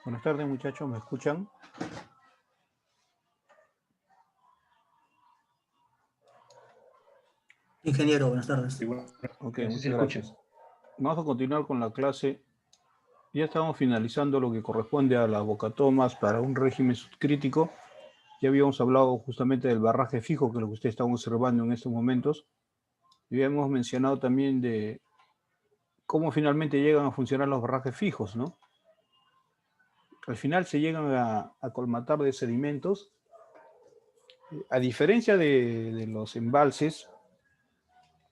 Buenas tardes, muchachos, ¿me escuchan? Ingeniero, buenas tardes. Sí, bueno, Ok, no sé si muchas se escucha. gracias. Vamos a continuar con la clase. Ya estamos finalizando lo que corresponde a las bocatomas para un régimen subcrítico. Ya habíamos hablado justamente del barraje fijo, que es lo que ustedes están observando en estos momentos. Y habíamos mencionado también de cómo finalmente llegan a funcionar los barrajes fijos, ¿no? Al final se llegan a colmatar de sedimentos. A diferencia de los embalses,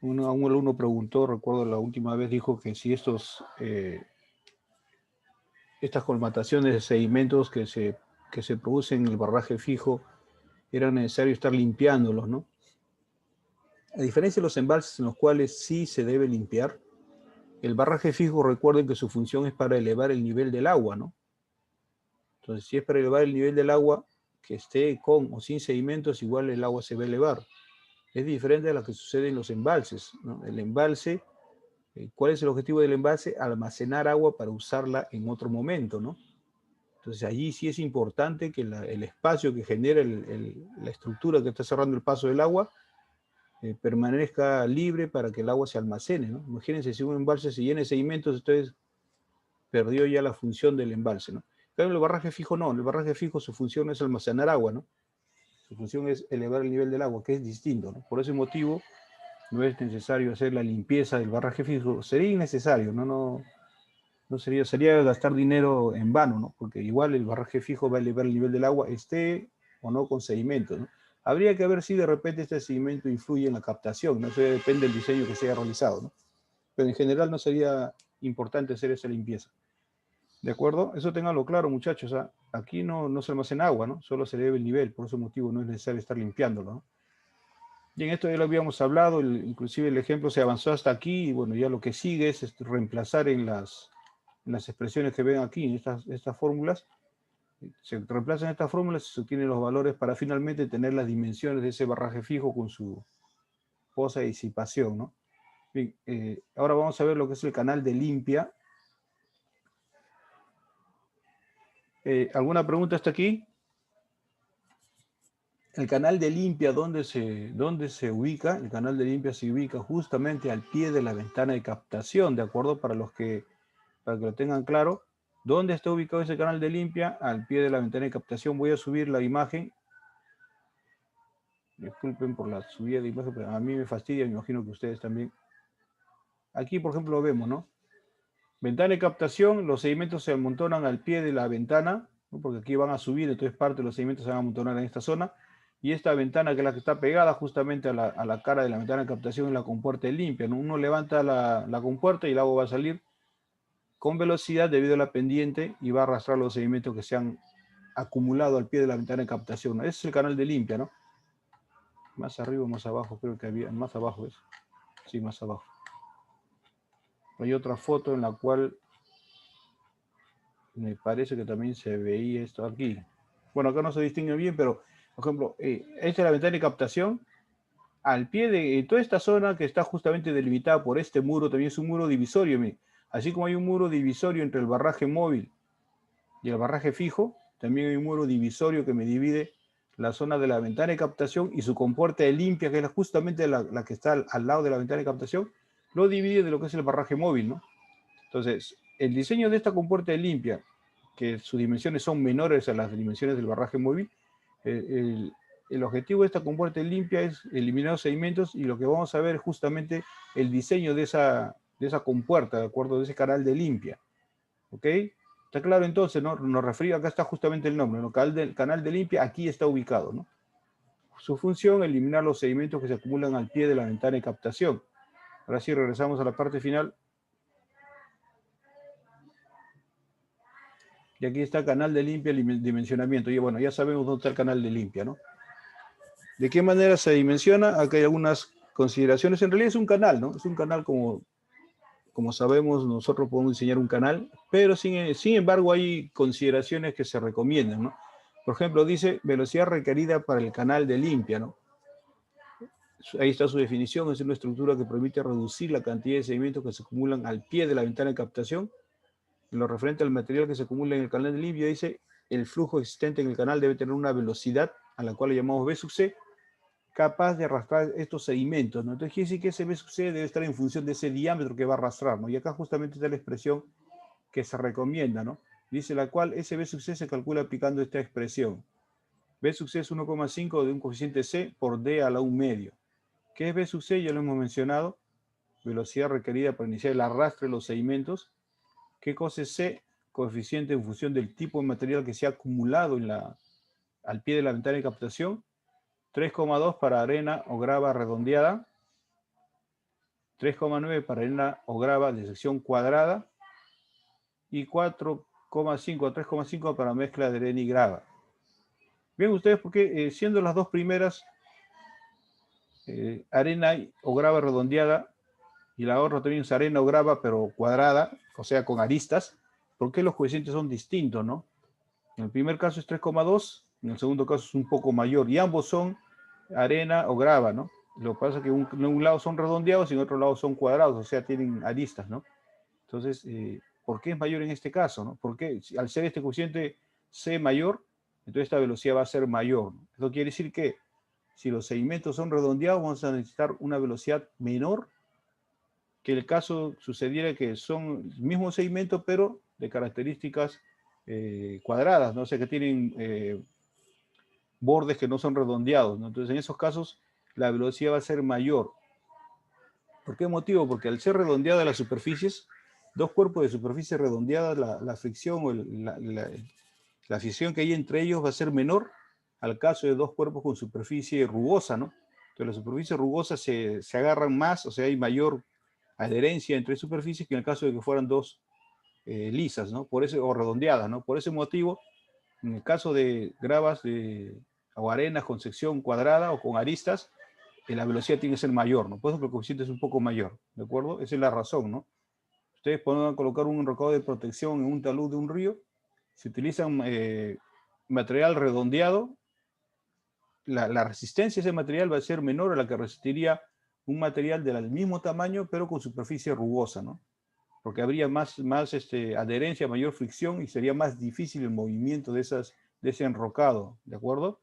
un alumno preguntó, recuerdo la última vez, dijo que si estas colmataciones de sedimentos que se producen en el barraje fijo, era necesario estar limpiándolos, ¿no? A diferencia de los embalses en los cuales sí se debe limpiar, el barraje fijo, recuerden que su función es para elevar el nivel del agua, ¿no? Entonces, si es para elevar el nivel del agua, que esté con o sin sedimentos, igual el agua se va a elevar. Es diferente a lo que sucede en los embalses, ¿no? El embalse, ¿cuál es el objetivo del embalse? Almacenar agua para usarla en otro momento, ¿no? Entonces allí sí es importante que el espacio que genera la estructura que está cerrando el paso del agua permanezca libre para que el agua se almacene, ¿no? Imagínense si un embalse se llena de sedimentos, entonces perdió ya la función del embalse, ¿no? Pero en el barraje fijo no, en el barraje fijo su función es almacenar agua, ¿no? Su función es elevar el nivel del agua, que es distinto, ¿no? Por ese motivo no es necesario hacer la limpieza del barraje fijo, sería innecesario, no sería gastar dinero en vano, ¿no? Porque igual el barraje fijo va a elevar el nivel del agua, esté o no con sedimentos, ¿no? Habría que ver si de repente este sedimento influye en la captación, ¿no? Eso depende del diseño que se haya realizado, ¿no? Pero en general no sería importante hacer esa limpieza. ¿De acuerdo? Eso tenganlo claro, muchachos. ¿Ah? Aquí no se almacena agua, ¿no? Solo se eleva el nivel, por ese motivo no es necesario estar limpiándolo, ¿no? Y en esto ya lo habíamos hablado, inclusive el ejemplo se avanzó hasta aquí, y bueno, ya lo que sigue es reemplazar en las expresiones que ven aquí, en estas fórmulas, se reemplazan estas fórmulas y se obtienen los valores para finalmente tener las dimensiones de ese barraje fijo con su posa y disipación, ¿no? Bien, ahora vamos a ver lo que es el canal de limpia. ¿Alguna pregunta hasta aquí? El canal de limpia, ¿dónde se ubica? El canal de limpia se ubica justamente al pie de la ventana de captación, ¿de acuerdo? Para que lo tengan claro. ¿Dónde está ubicado ese canal de limpia? Al pie de la ventana de captación. Voy a subir la imagen. Disculpen por la subida de imagen, pero a mí me fastidia, me imagino que ustedes también. Aquí, por ejemplo, lo vemos, ¿no? Ventana de captación, los sedimentos se amontonan al pie de la ventana, ¿no? Porque aquí van a subir, entonces parte de los sedimentos se van a amontonar en esta zona. Y esta ventana, que es la que está pegada justamente a la cara de la ventana de captación, es la compuerta limpia, ¿no? Uno levanta la compuerta y el agua va a salir con velocidad debido a la pendiente y va a arrastrar los sedimentos que se han acumulado al pie de la ventana de captación, ¿no? Ese es el canal de limpia, ¿no? Más arriba o más abajo, creo que había, más abajo es. Sí, más abajo. Hay otra foto en la cual me parece que también se veía esto aquí. Bueno, acá no se distingue bien, pero, por ejemplo, esta es la ventana de captación. Al pie de toda esta zona que está justamente delimitada por este muro, también es un muro divisorio. Así como hay un muro divisorio entre el barraje móvil y el barraje fijo, también hay un muro divisorio que me divide la zona de la ventana de captación y su compuerta de limpia, que es justamente la que está al lado de la ventana de captación, lo divide de lo que es el barraje móvil, ¿no? Entonces, el diseño de esta compuerta de limpia, que sus dimensiones son menores a las dimensiones del barraje móvil, el objetivo de esta compuerta de limpia es eliminar los sedimentos y lo que vamos a ver es justamente el diseño de esa compuerta, de acuerdo, de ese canal de limpia. ¿Ok? Está claro entonces, ¿no? Nos referimos, acá está justamente el nombre, ¿no? Canal de limpia, aquí está ubicado, ¿no? Su función, eliminar los sedimentos que se acumulan al pie de la ventana de captación. Ahora sí, regresamos a la parte final. Y aquí está canal de limpia, dimensionamiento. Y bueno, ya sabemos dónde está el canal de limpia, ¿no? ¿De qué manera se dimensiona? Acá hay algunas consideraciones. En realidad es un canal, ¿no? Es un canal como sabemos, nosotros podemos diseñar un canal, pero sin embargo hay consideraciones que se recomiendan, ¿no? Por ejemplo, dice velocidad requerida para el canal de limpia, ¿no? Ahí está su definición, es una estructura que permite reducir la cantidad de sedimentos que se acumulan al pie de la ventana de captación en lo referente al material que se acumula en el canal de limpia, dice, el flujo existente en el canal debe tener una velocidad a la cual le llamamos V sub C, capaz de arrastrar estos sedimentos, ¿no? Entonces quiere decir que ese V sub C debe estar en función de ese diámetro que va a arrastrar, ¿no? Y acá justamente está la expresión que se recomienda, ¿no? Dice la cual ese V sub C se calcula aplicando esta expresión. V sub C es 1,5 de un coeficiente C por D a la 1 medio. ¿Qué es V sub C? Ya lo hemos mencionado. Velocidad requerida para iniciar el arrastre de los sedimentos. ¿Qué cosa es C? Coeficiente en función del tipo de material que se ha acumulado al pie de la ventana de captación. 3,2 para arena o grava redondeada. 3,9 para arena o grava de sección cuadrada. Y 4,5 a 3,5 para mezcla de arena y grava. Bien, ustedes, porque siendo las dos primeras arena o grava redondeada, y la otra también es arena o grava, pero cuadrada, o sea, con aristas, ¿por qué los coeficientes son distintos, no? En el primer caso es 3,2, en el segundo caso es un poco mayor, y ambos son arena o grava, ¿no? Lo que pasa es que en un lado son redondeados y en otro lado son cuadrados, o sea, tienen aristas, ¿no? Entonces, ¿por qué es mayor en este caso, no? Porque al ser este coeficiente C mayor, entonces esta velocidad va a ser mayor, ¿no? Eso quiere decir que si los sedimentos son redondeados, vamos a necesitar una velocidad menor que el caso sucediera que son el mismo sedimento, pero de características cuadradas, ¿no? O sea, que tienen bordes que no son redondeados, ¿no? Entonces, en esos casos, la velocidad va a ser mayor. ¿Por qué motivo? Porque al ser redondeadas las superficies, dos cuerpos de superficie redondeadas, la fricción o la fricción que hay entre ellos va a ser menor al caso de dos cuerpos con superficie rugosa, ¿no? Entonces, las superficies rugosas se agarran más, o sea, hay mayor adherencia entre superficies que en el caso de que fueran dos lisas, ¿no? Por eso, o redondeadas, ¿no? Por ese motivo, en el caso de gravas o arenas con sección cuadrada o con aristas, la velocidad tiene que ser mayor, ¿no? Por eso que el coeficiente es un poco mayor, ¿de acuerdo? Esa es la razón, ¿no? Ustedes pueden colocar un recaudo de protección en un talud de un río, si utilizan material redondeado, la resistencia de ese material va a ser menor a la que resistiría un material del mismo tamaño, pero con superficie rugosa, ¿no? Porque habría más adherencia, mayor fricción y sería más difícil el movimiento de ese enrocado, ¿de acuerdo?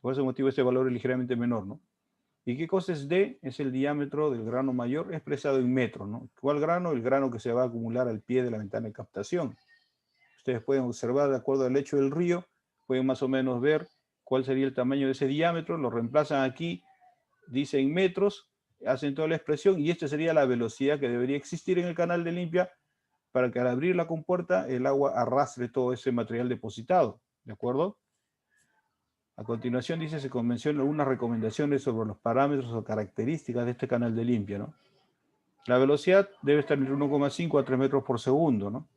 Por ese motivo este valor es ligeramente menor, ¿no? ¿Y qué cosa es D? Es el diámetro del grano mayor expresado en metros, ¿no? ¿Cuál grano? El grano que se va a acumular al pie de la ventana de captación. Ustedes pueden observar, de acuerdo al lecho del río, pueden más o menos ver cuál sería el tamaño de ese diámetro, lo reemplazan aquí, dicen metros, hacen toda la expresión y esta sería la velocidad que debería existir en el canal de limpia para que al abrir la compuerta el agua arrastre todo ese material depositado, ¿de acuerdo? A continuación dice, se mencionan algunas recomendaciones sobre los parámetros o características de este canal de limpia, ¿no? La velocidad debe estar entre 1,5 a 3 metros por segundo, ¿no?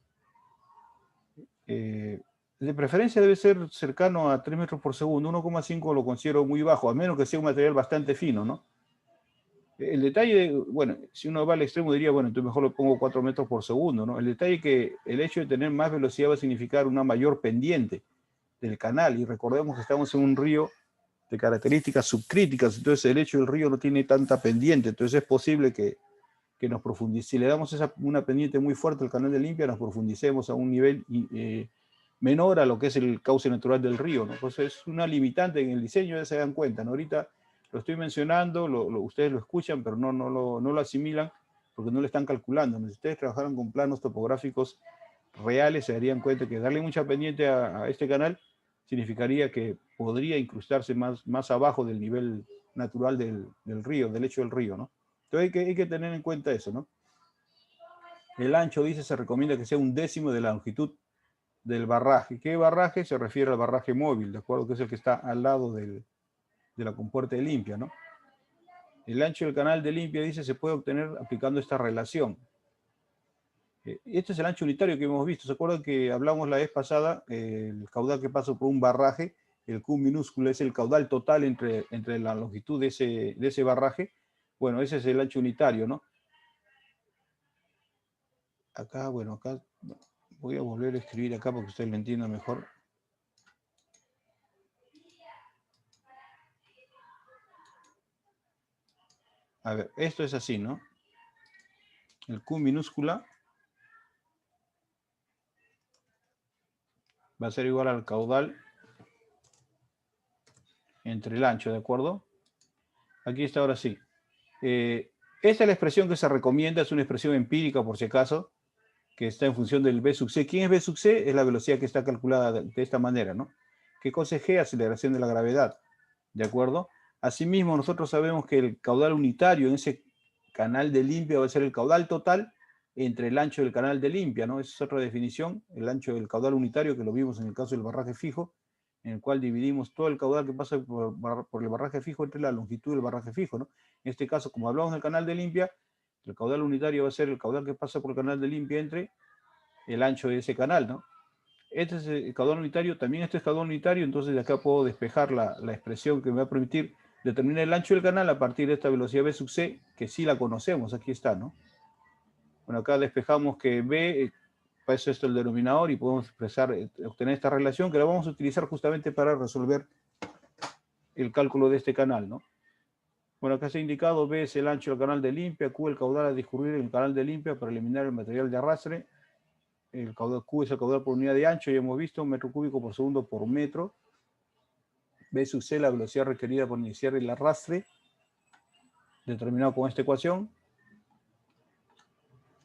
De preferencia debe ser cercano a 3 metros por segundo, 1,5 lo considero muy bajo, a menos que sea un material bastante fino, ¿no? El detalle, bueno, si uno va al extremo diría, bueno, entonces mejor lo pongo 4 metros por segundo, ¿no? El detalle es que el hecho de tener más velocidad va a significar una mayor pendiente del canal, y recordemos que estamos en un río de características subcríticas, entonces el hecho del río no tiene tanta pendiente, entonces es posible que nos profundice, si le damos una pendiente muy fuerte al canal de limpia, nos profundicemos a un nivel menor a lo que es el cauce natural del río, ¿no? Entonces es una limitante en el diseño, ya se dan cuenta, ¿no? Ahorita lo estoy mencionando, ustedes lo escuchan, pero no lo asimilan porque no lo están calculando, ¿no? Si ustedes trabajaran con planos topográficos reales, se darían cuenta que darle mucha pendiente a este canal significaría que podría incrustarse más abajo del nivel natural del río, del lecho del río, ¿no? Entonces hay que tener en cuenta eso, ¿no? El ancho, dice, se recomienda que sea 1/10 de la longitud del barraje. ¿Qué barraje? Se refiere al barraje móvil, ¿de acuerdo? Que es el que está al lado de la compuerta de limpia, ¿no? El ancho del canal de limpia, dice, se puede obtener aplicando esta relación. Este es el ancho unitario que hemos visto. ¿Se acuerdan que hablamos la vez pasada? El caudal que pasa por un barraje, el Q minúsculo es el caudal total entre la longitud de ese barraje. Bueno, ese es el ancho unitario, ¿no? Acá, bueno, acá voy a volver a escribir acá para que ustedes lo entiendan mejor. A ver, esto es así, ¿no? El Q minúscula va a ser igual al caudal entre el ancho, ¿de acuerdo? Aquí está ahora sí. Esta es la expresión que se recomienda, es una expresión empírica por si acaso, que está en función del B sub C. ¿Quién es B sub C? Es la velocidad que está calculada de esta manera, ¿no? ¿Qué cosa es G? Aceleración de la gravedad, ¿de acuerdo? Asimismo, nosotros sabemos que el caudal unitario en ese canal de limpia va a ser el caudal total entre el ancho del canal de limpia, ¿no? Esa es otra definición, el ancho del caudal unitario, que lo vimos en el caso del barraje fijo, en el cual dividimos todo el caudal que pasa por el barraje fijo entre la longitud del barraje fijo, ¿no? En este caso, como hablamos del canal de limpia, el caudal unitario va a ser el caudal que pasa por el canal de limpia entre el ancho de ese canal, ¿no? Este es el caudal unitario, también este es caudal unitario, entonces de acá puedo despejar la expresión que me va a permitir determinar el ancho del canal a partir de esta velocidad B sub C, que sí la conocemos, aquí está, ¿no? Bueno, acá despejamos que B, para eso esto el denominador, y podemos expresar, obtener esta relación que la vamos a utilizar justamente para resolver el cálculo de este canal, ¿no? Bueno, acá se ha indicado, B es el ancho del canal de limpia, Q el caudal a discurrir en el canal de limpia para eliminar el material de arrastre, el caudal Q es el caudal por unidad de ancho, ya hemos visto, metro cúbico por segundo por metro, B sub C la velocidad requerida por iniciar el arrastre, determinado con esta ecuación,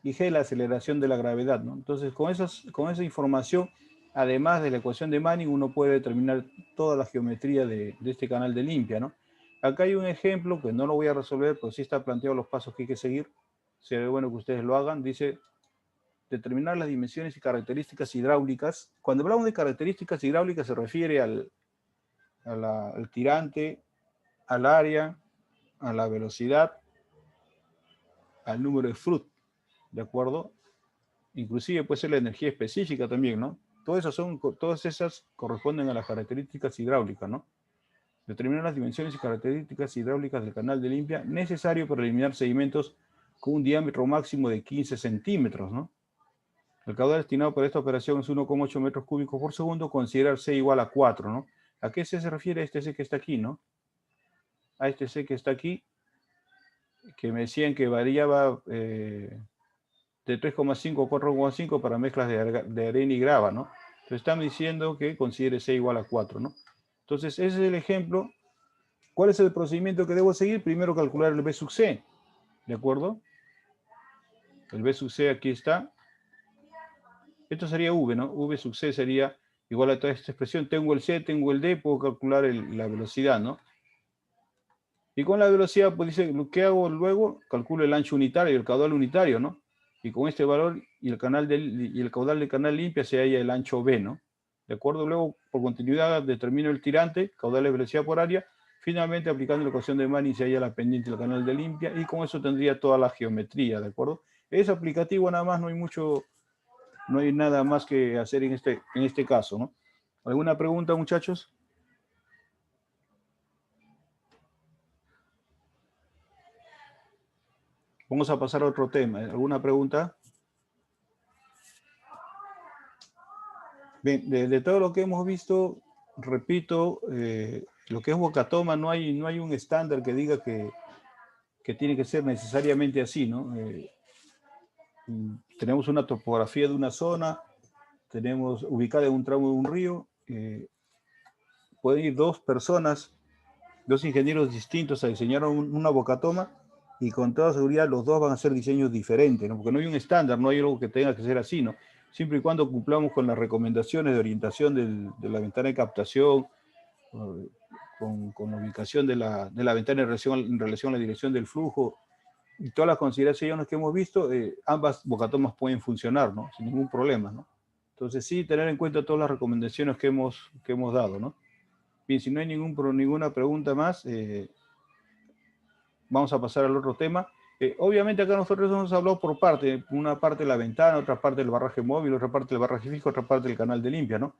y G la aceleración de la gravedad, ¿no? Entonces, con esa información, además de la ecuación de Manning, uno puede determinar toda la geometría de este canal de limpia, ¿no? Acá hay un ejemplo que no lo voy a resolver, pero sí está planteado los pasos que hay que seguir. Sería bueno que ustedes lo hagan. Dice, determinar las dimensiones y características hidráulicas. Cuando hablamos de características hidráulicas se refiere al tirante, al área, a la velocidad, al número de Froude, ¿de acuerdo? Inclusive puede ser la energía específica también, ¿no? Todas esas corresponden a las características hidráulicas, ¿no? Determinar las dimensiones y características hidráulicas del canal de limpia necesario para eliminar sedimentos con un diámetro máximo de 15 centímetros, ¿no? El caudal destinado para esta operación es 1,8 metros cúbicos por segundo, considerar C igual a 4, ¿no? ¿A qué C se refiere este C que está aquí, no? A este C que está aquí, que me decían que variaba de 3,5 a 4,5 para mezclas de arena y grava, ¿no? Entonces están diciendo que considere C igual a 4, ¿no? Entonces ese es el ejemplo. ¿Cuál es el procedimiento que debo seguir? Primero calcular el B sub C, ¿de acuerdo? El B sub C aquí está. Esto sería V, ¿no? V sub C sería igual a toda esta expresión. Tengo el C, tengo el D, puedo calcular la velocidad, ¿no? Y con la velocidad, pues dice, lo que hago luego, calculo el ancho unitario y el caudal unitario, ¿no? Y con este valor y el caudal del canal limpia se halla el ancho B, ¿no? ¿De acuerdo? Luego, por continuidad, determino el tirante, caudal de velocidad por área. Finalmente, aplicando la ecuación de Manning, se halla la pendiente del canal de limpia. Y con eso tendría toda la geometría, ¿de acuerdo? Es aplicativo nada más, no hay nada más que hacer en este caso, ¿no? ¿Alguna pregunta, muchachos? Vamos a pasar a otro tema. ¿Alguna pregunta? Bien, de todo lo que hemos visto, repito, lo que es Bocatoma, no hay un estándar que diga que tiene que ser necesariamente así, ¿no? Tenemos una topografía de una zona, tenemos ubicada en un tramo de un río, pueden ir dos personas, dos ingenieros distintos a diseñar una Bocatoma y con toda seguridad los dos van a hacer diseños diferentes, ¿no? Porque no hay un estándar, no hay algo que tenga que ser así, ¿no? Siempre y cuando cumplamos con las recomendaciones de orientación de la ventana de captación, con la ubicación de la ventana en relación a la dirección del flujo y todas las consideraciones que hemos visto, ambas bocatomas pueden funcionar, ¿no? Sin ningún problema, ¿no? Entonces sí, tener en cuenta todas las recomendaciones que hemos dado, ¿no? Bien, si no hay ninguna pregunta más, vamos a pasar al otro tema. Obviamente acá nosotros hemos hablado por parte, una parte de la ventana, otra parte del barraje móvil, otra parte del barraje fijo, otra parte del canal de limpia, ¿no?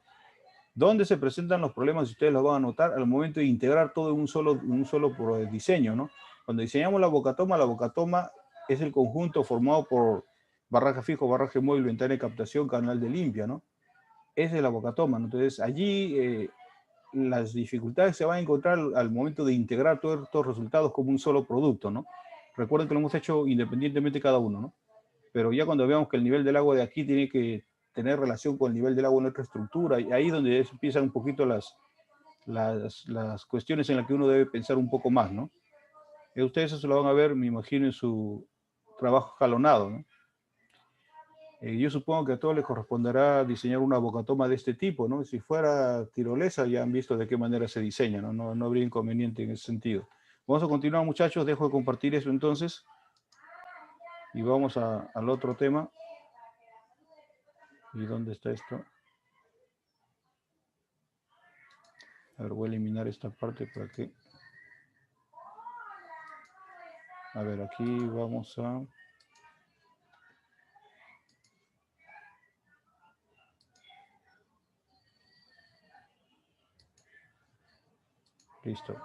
¿Dónde se presentan los problemas? Ustedes los van a notar al momento de integrar todo en un solo diseño, ¿no? Cuando diseñamos la bocatoma es el conjunto formado por barraje fijo, barraje móvil, ventana de captación, canal de limpia, ¿no? Esa es la bocatoma, ¿no? Entonces allí las dificultades se van a encontrar al momento de integrar todos estos resultados como un solo producto, ¿no? Recuerden que lo hemos hecho independientemente cada uno, ¿no? Pero ya cuando veamos que el nivel del agua de aquí tiene que tener relación con el nivel del agua en nuestra estructura, y ahí donde empiezan un poquito las cuestiones en las que uno debe pensar un poco más, ¿no? Ustedes eso lo van a ver, me imagino, en su trabajo escalonado, ¿no? Yo supongo que a todos les corresponderá diseñar una bocatoma de este tipo, ¿no? Si fuera tirolesa, ya han visto de qué manera se diseña, ¿no? No habría inconveniente en ese sentido. Vamos a continuar, muchachos, dejo de compartir eso entonces, y vamos al otro tema. ¿Y dónde está esto? A ver, voy a eliminar esta parte para que... A ver, aquí vamos a... Listo.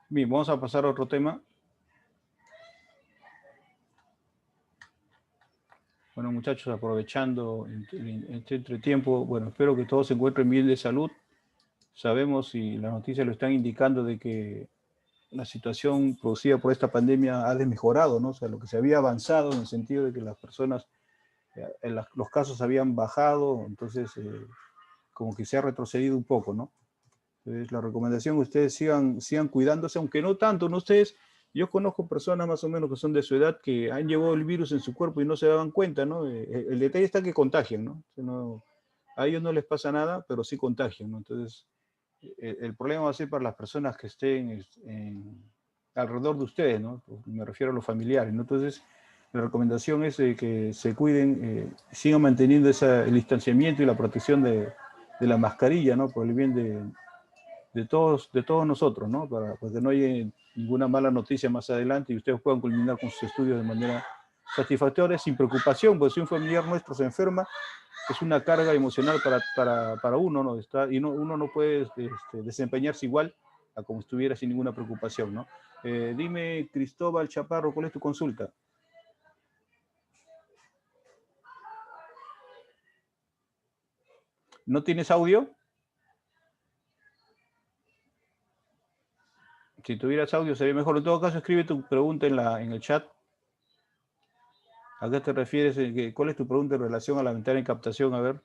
Bien, vamos a pasar a otro tema. Bueno, muchachos, aprovechando este entretiempo, bueno, espero que todos se encuentren bien de salud. Sabemos y las noticias lo están indicando de que la situación producida por esta pandemia ha desmejorado, ¿no? O sea, lo que se había avanzado en el sentido de que las personas, los casos habían bajado, entonces como que se ha retrocedido un poco, ¿no? Entonces, la recomendación es que ustedes sigan cuidándose, aunque no tanto, ¿no? Ustedes, yo conozco personas más o menos que son de su edad que han llevado el virus en su cuerpo y no se daban cuenta, ¿no? El detalle está que contagian, ¿no? O sea, a ellos no les pasa nada, pero sí contagian, ¿no? Entonces, el problema va a ser para las personas que estén alrededor de ustedes, ¿no? Me refiero a los familiares, ¿no? Entonces, la recomendación es que se cuiden, sigan manteniendo el distanciamiento y la protección de la mascarilla, ¿no? Por el bien de todos nosotros, ¿no? Para que no haya ninguna mala noticia más adelante y ustedes puedan culminar con sus estudios de manera satisfactoria, sin preocupación, porque si un familiar nuestro se enferma, es una carga emocional para uno, ¿no? Uno no puede desempeñarse igual a como estuviera sin ninguna preocupación, ¿no? Dime, Cristóbal Chaparro, ¿cuál es tu consulta? ¿No tienes audio? Si tuvieras audio sería mejor. En todo caso, escribe tu pregunta en el chat. ¿A qué te refieres? ¿Cuál es tu pregunta en relación a la ventana de captación? A ver.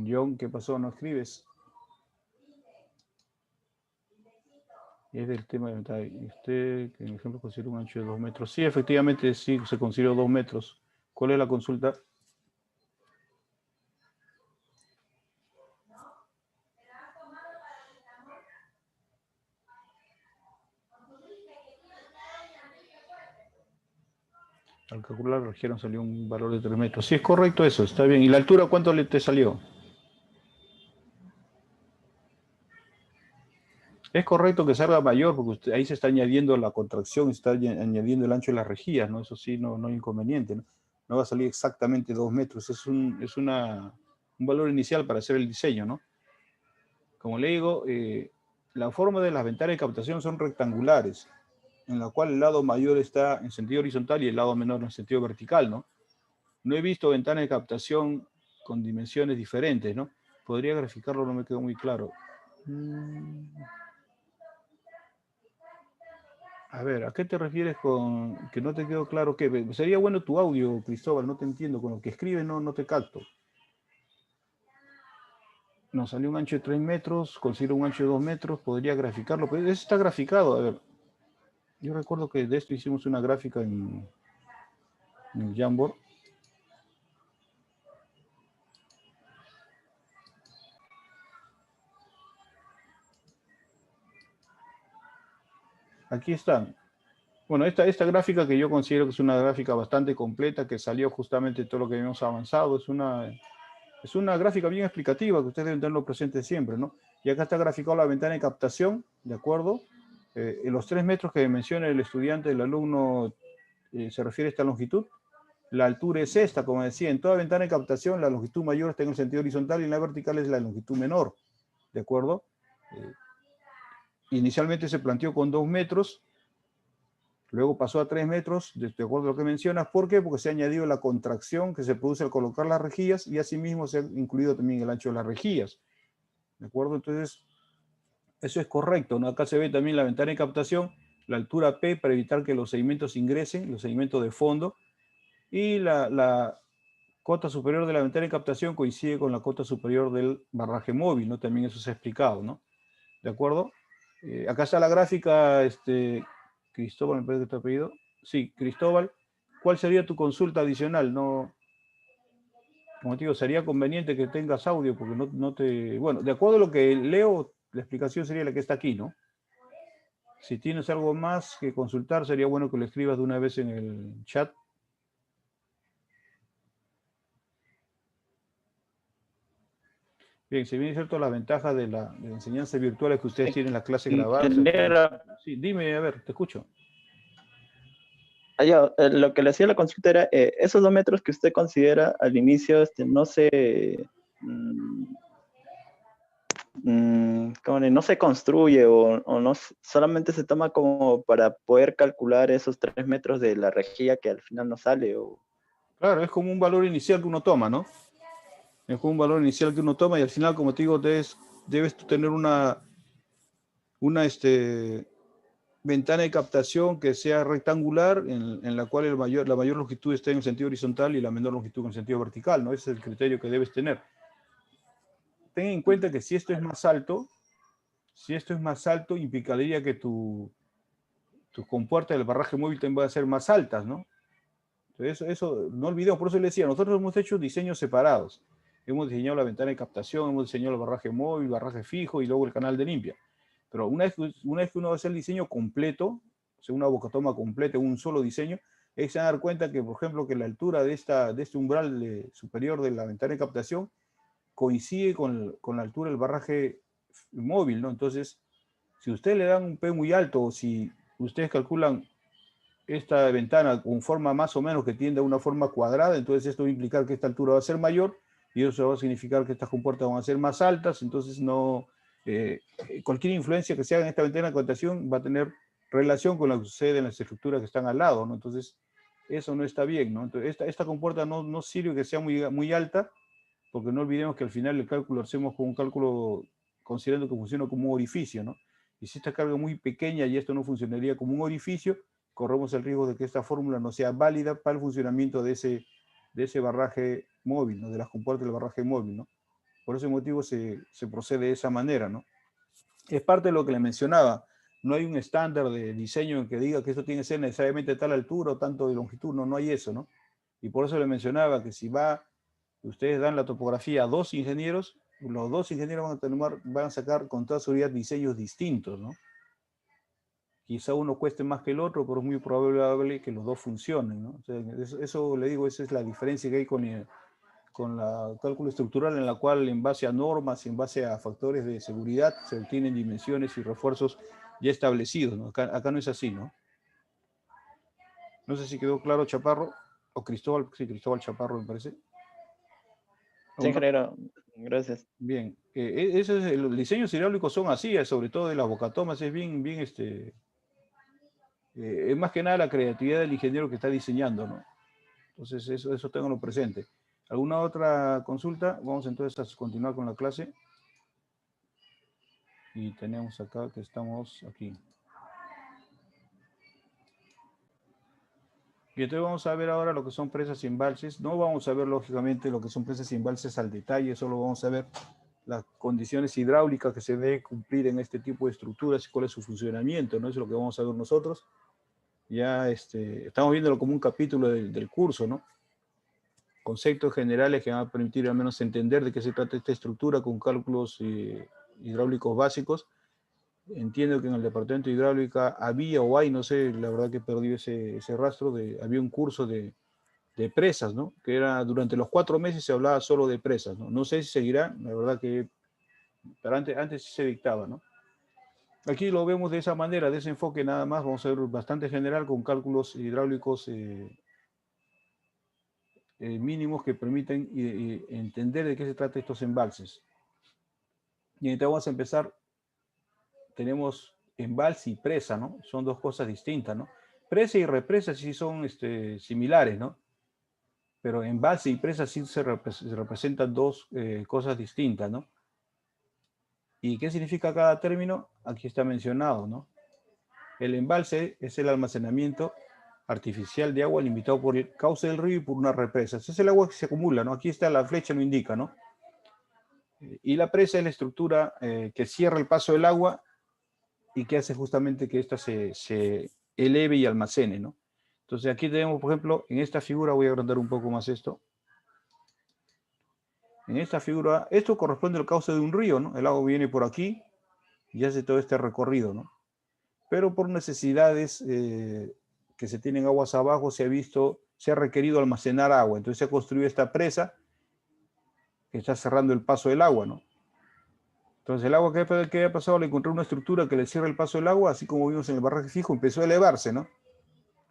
John, ¿qué pasó? ¿No escribes? Es del tema de ventana. Usted, que en ejemplo, considera un ancho de 2 metros. Sí, efectivamente, sí, se considera 2 metros. ¿Cuál es la consulta? Al calcular, región salió un valor de 3 metros. Sí, es correcto eso, está bien. ¿Y la altura cuánto te salió? Es correcto que salga mayor, porque ahí se está añadiendo la contracción, está añadiendo el ancho de las rejillas, ¿no? Eso sí, no hay inconveniente, ¿no? No va a salir exactamente 2 metros, es un valor inicial para hacer el diseño, ¿no? Como le digo, la forma de las ventanas de captación son rectangulares, en la cual el lado mayor está en sentido horizontal y el lado menor en sentido vertical, ¿no? No he visto ventanas de captación con dimensiones diferentes, ¿no? Podría graficarlo, no me quedó muy claro. A ver, ¿a qué te refieres con que no te quedó claro qué? Sería bueno tu audio, Cristóbal, no te entiendo. Con lo que escribes no te capto. Nos salió un ancho de 3 metros, considero un ancho de 2 metros, podría graficarlo, pero eso está graficado. A ver, yo recuerdo que de esto hicimos una gráfica en el Jamboard. Aquí están. Bueno, esta gráfica que yo considero que es una gráfica bastante completa, que salió justamente todo lo que habíamos avanzado, es una gráfica bien explicativa que ustedes deben tenerlo presente siempre, ¿no? Y acá está graficado la ventana de captación, ¿de acuerdo? En los 3 metros que menciona el estudiante, el alumno, se refiere a esta longitud. La altura es esta, como decía, en toda ventana de captación la longitud mayor está en el sentido horizontal y en la vertical es la longitud menor, ¿de acuerdo? Inicialmente se planteó con 2 metros, Luego pasó a 3 metros, de acuerdo a lo que mencionas. ¿Por qué? Porque se ha añadido la contracción que se produce al colocar las rejillas y asimismo se ha incluido también el ancho de las rejillas. ¿De acuerdo? Entonces, eso es correcto, ¿no? Acá se ve también la ventana de captación, la altura P para evitar que los sedimentos ingresen, los sedimentos de fondo, y la cota superior de la ventana de captación coincide con la cota superior del barraje móvil, ¿no? También eso se ha explicado, ¿no? ¿De acuerdo? Acá está la gráfica, Cristóbal, me parece que te ha pedido. Sí, Cristóbal, ¿cuál sería tu consulta adicional? No, como te digo, sería conveniente que tengas audio porque no te... Bueno, de acuerdo a lo que leo, la explicación sería la que está aquí, ¿no? Si tienes algo más que consultar, sería bueno que lo escribas de una vez en el chat. Bien, si bien es cierto las ventajas de la enseñanza virtual es que ustedes tienen las clases grabadas. Ingeniero, Sí, dime, a ver, te escucho. lo que le hacía la consulta era, esos 2 metros que usted considera al inicio, no se, no se construye o no solamente se toma como para poder calcular esos 3 metros de la rejilla que al final no sale. Claro, es como un valor inicial que uno toma, ¿no? Es como un valor inicial que uno toma y al final, como te digo, debes tú tener una ventana de captación que sea rectangular en la cual la mayor longitud esté en el sentido horizontal y la menor longitud en el sentido vertical, ¿no? Ese es el criterio que debes tener. Ten en cuenta que si esto es más alto, implicaría que tus compuertas del barraje móvil también van a ser más altas, ¿no? Entonces, eso no olvidemos, por eso le decía, nosotros hemos hecho diseños separados. Hemos diseñado la ventana de captación, hemos diseñado el barraje móvil, barraje fijo y luego el canal de limpia. Pero una vez que uno va a hacer el diseño completo, o sea, una bocatoma completa, un solo diseño, es dar cuenta que, por ejemplo, que la altura de este umbral superior de la ventana de captación coincide con la altura del barraje móvil, ¿no? Entonces, si ustedes le dan un P muy alto o si ustedes calculan esta ventana con forma más o menos que tiende a una forma cuadrada, entonces esto va a implicar que esta altura va a ser mayor y eso va a significar que estas compuertas van a ser más altas, entonces no, cualquier influencia que se haga en esta ventana de captación va a tener relación con lo que sucede en las estructuras que están al lado, ¿no? Entonces, eso no está bien, ¿no? Entonces, esta compuerta no sirve que sea muy alta, porque no olvidemos que al final el cálculo lo hacemos con un cálculo considerando que funciona como un orificio, ¿no? Y si esta carga es muy pequeña y esto no funcionaría como un orificio, corremos el riesgo de que esta fórmula no sea válida para el funcionamiento de ese barraje móvil, ¿no? De las compuertas del barraje móvil, ¿no? Por ese motivo se procede de esa manera, ¿no? Es parte de lo que le mencionaba. No hay un estándar de diseño que diga que esto tiene que ser necesariamente tal altura o tanto de longitud, no hay eso, ¿no? Y por eso le mencionaba que si ustedes dan la topografía a 2 ingenieros, los 2 ingenieros van a sacar con toda seguridad diseños distintos, ¿no? Quizá uno cueste más que el otro, pero es muy probable que los dos funcionen, ¿no? O sea, eso le digo, esa es la diferencia que hay con la cálculo estructural en la cual en base a normas, en base a factores de seguridad, se obtienen dimensiones y refuerzos ya establecidos, ¿no? Acá no es así, ¿no? No sé si quedó claro Chaparro, o Cristóbal, sí, Cristóbal Chaparro me parece. Sí, ingeniero, gracias. Bien, los diseños hidráulicos son así, sobre todo de las bocatomas, es bien, es más que nada la creatividad del ingeniero que está diseñando, ¿no? Entonces, eso tenganlo presente. ¿Alguna otra consulta? Vamos entonces a continuar con la clase. Y tenemos acá que estamos aquí. Y entonces vamos a ver ahora lo que son presas y embalses. No vamos a ver, lógicamente, lo que son presas y embalses al detalle, solo vamos a ver las condiciones hidráulicas que se debe cumplir en este tipo de estructuras y cuál es su funcionamiento, ¿no? Eso es lo que vamos a ver nosotros. Ya estamos viéndolo como un capítulo del curso, ¿no? Conceptos generales que van a permitir al menos entender de qué se trata esta estructura con cálculos hidráulicos básicos. Entiendo que en el departamento de hidráulica había o hay, no sé, la verdad que perdí ese rastro, había un curso de presas, ¿no? Que era durante los 4 meses se hablaba solo de presas, ¿no? No sé si seguirá, la verdad que, pero antes sí se dictaba, ¿no? Aquí lo vemos de esa manera, de ese enfoque nada más, vamos a ver bastante general con cálculos hidráulicos mínimos que permiten entender de qué se trata estos embalses. Y entonces vamos a empezar, tenemos embalse y presa, ¿no? Son dos cosas distintas, ¿no? Presa y represa sí son similares, ¿no? Pero embalse y presa sí se representan dos cosas distintas, ¿no? ¿Y qué significa cada término? Aquí está mencionado, ¿no? El embalse es el almacenamiento artificial de agua limitado por el cauce del río y por una represa. Ese es el agua que se acumula, ¿no? Aquí está la flecha, lo indica, ¿no? Y la presa es la estructura que cierra el paso del agua y que hace justamente que ésta se eleve y almacene, ¿no? Entonces aquí tenemos, por ejemplo, en esta figura, voy a agrandar un poco más esto. En esta figura, esto corresponde al cauce de un río, ¿no? El agua viene por aquí y hace todo este recorrido, ¿no? Pero por necesidades que se tienen aguas abajo, se ha requerido almacenar agua. Entonces se ha construido esta presa que está cerrando el paso del agua, ¿no? Entonces el agua que ha pasado al encontrar una estructura que le cierra el paso del agua, así como vimos en el barraje fijo, empezó a elevarse, ¿no?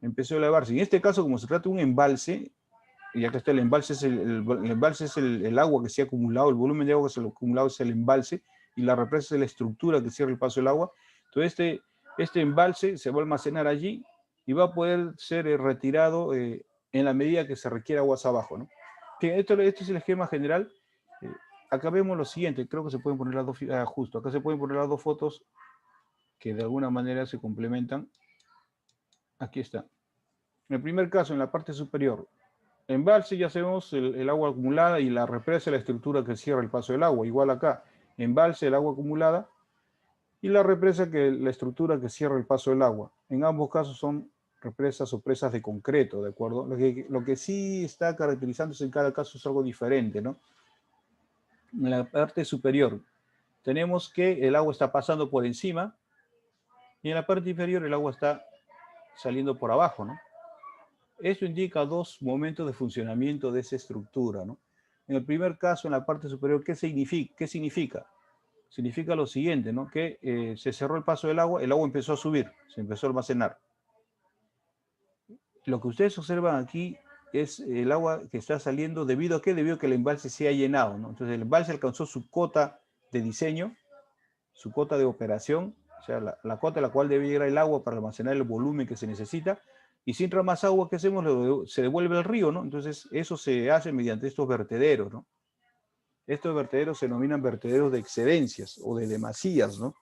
Empezó a elevarse. Y en este caso, como se trata de un embalse, y acá está el embalse, el embalse es el agua que se ha acumulado, el volumen de agua que se ha acumulado es el embalse, y la represa es la estructura que cierra el paso del agua. Entonces este embalse se va a almacenar allí y va a poder ser retirado en la medida que se requiera aguas abajo, ¿no? Este es el esquema general. Acá vemos lo siguiente, creo que se pueden poner las dos, justo, acá se pueden poner las dos fotos que de alguna manera se complementan. Aquí está. En el primer caso, en la parte superior, embalse, ya sabemos, el agua acumulada, y la represa, la estructura que cierra el paso del agua. Igual acá, embalse, el agua acumulada, y la represa, la estructura que cierra el paso del agua. En ambos casos son represas o presas de concreto, ¿de acuerdo? Lo que sí está caracterizándose en cada caso es algo diferente, ¿no? En la parte superior tenemos que el agua está pasando por encima, y en la parte inferior el agua está saliendo por abajo, ¿no? Esto indica dos momentos de funcionamiento de esa estructura, ¿no? En el primer caso, en la parte superior, ¿qué significa? ¿Qué significa? Significa lo siguiente, ¿no? Que se cerró el paso del agua, el agua empezó a subir, se empezó a almacenar. Lo que ustedes observan aquí es el agua que está saliendo, ¿debido a qué? Debido a que el embalse se ha llenado, ¿no? Entonces el embalse alcanzó su cota de diseño, su cota de operación, o sea, la cota a la cual debe llegar el agua para almacenar el volumen que se necesita, y si entra más agua, ¿qué hacemos? Se devuelve al río, ¿no? Entonces eso se hace mediante estos vertederos, ¿no? Estos vertederos se denominan vertederos de excedencias o de demasías, ¿no?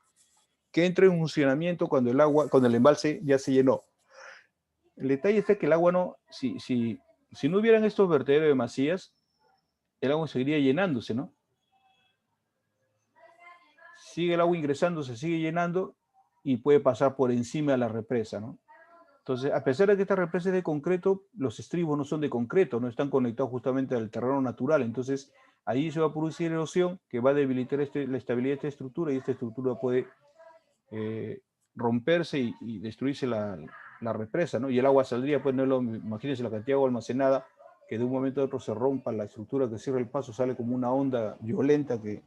Que entra en funcionamiento cuando el embalse ya se llenó. El detalle está que el agua no, si no hubieran estos vertederos de demasías, el agua seguiría llenándose, ¿no? Sigue el agua ingresando, se sigue llenando y puede pasar por encima de la represa, ¿no? Entonces, a pesar de que esta represa es de concreto, los estribos no son de concreto, no están conectados justamente al terreno natural. Entonces, ahí se va a producir erosión que va a debilitar la estabilidad de esta estructura, y esta estructura puede romperse y destruirse la represa, ¿no? Y el agua saldría, pues, imagínense la cantidad de agua almacenada, que de un momento a otro se rompa la estructura que cierra el paso, sale como una onda violenta que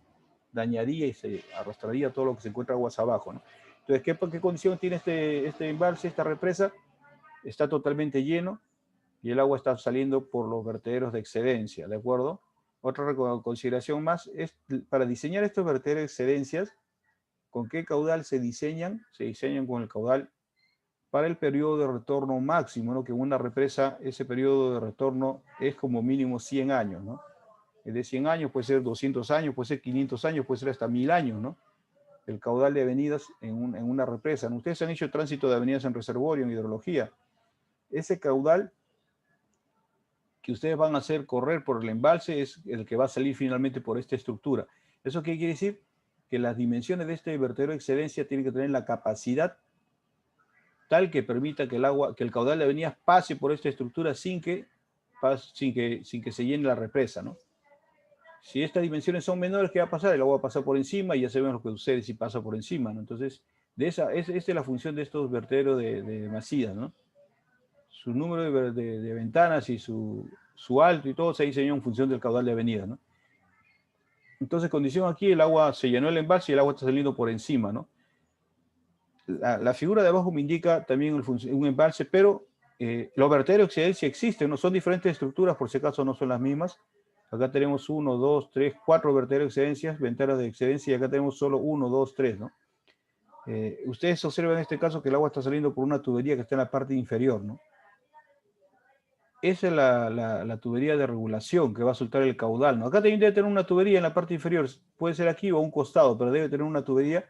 dañaría y se arrastraría todo lo que se encuentra aguas abajo, ¿no? Entonces, ¿qué condición tiene este embalse, esta represa? Está totalmente lleno y el agua está saliendo por los vertederos de excedencia, ¿de acuerdo? Otra consideración más es, para diseñar estos vertederos de excedencias, ¿con qué caudal se diseñan? Se diseñan con el caudal para el periodo de retorno máximo, ¿no? Que una represa, ese periodo de retorno es como mínimo 100 años, ¿no? Es de 100 años, puede ser 200 años, puede ser 500 años, puede ser hasta 1000 años, ¿no? El caudal de avenidas en una represa, ¿no? Ustedes han hecho tránsito de avenidas en reservorio, en hidrología. Ese caudal que ustedes van a hacer correr por el embalse es el que va a salir finalmente por esta estructura. ¿Eso qué quiere decir? Que las dimensiones de este vertedero de excedencia tienen que tener la capacidad tal que permita que el caudal de avenidas pase por esta estructura sin que se llene la represa, ¿no? Si estas dimensiones son menores, ¿qué va a pasar? El agua va a pasar por encima y ya sabemos lo que sucede si pasa por encima, ¿no? Entonces, esta es la función de estos vertederos de masías, ¿no? Su número de ventanas y su alto y todo se diseñó en función del caudal de avenida, ¿no? Entonces, condición aquí, el agua se llenó el embalse y el agua está saliendo por encima, ¿no? La figura de abajo me indica también un embalse, pero los vertederos de excedencia existen, ¿no? Son diferentes estructuras, por si acaso no son las mismas. Acá tenemos 1, 2, 3, 4 vertederos de excedencias, ventanas de excedencia, y acá tenemos solo 1, 2, 3, ¿no? Ustedes observan en este caso que el agua está saliendo por una tubería que está en la parte inferior, ¿no? Esa es la tubería de regulación que va a soltar el caudal, ¿no? Acá también debe tener una tubería en la parte inferior, puede ser aquí o a un costado, pero debe tener una tubería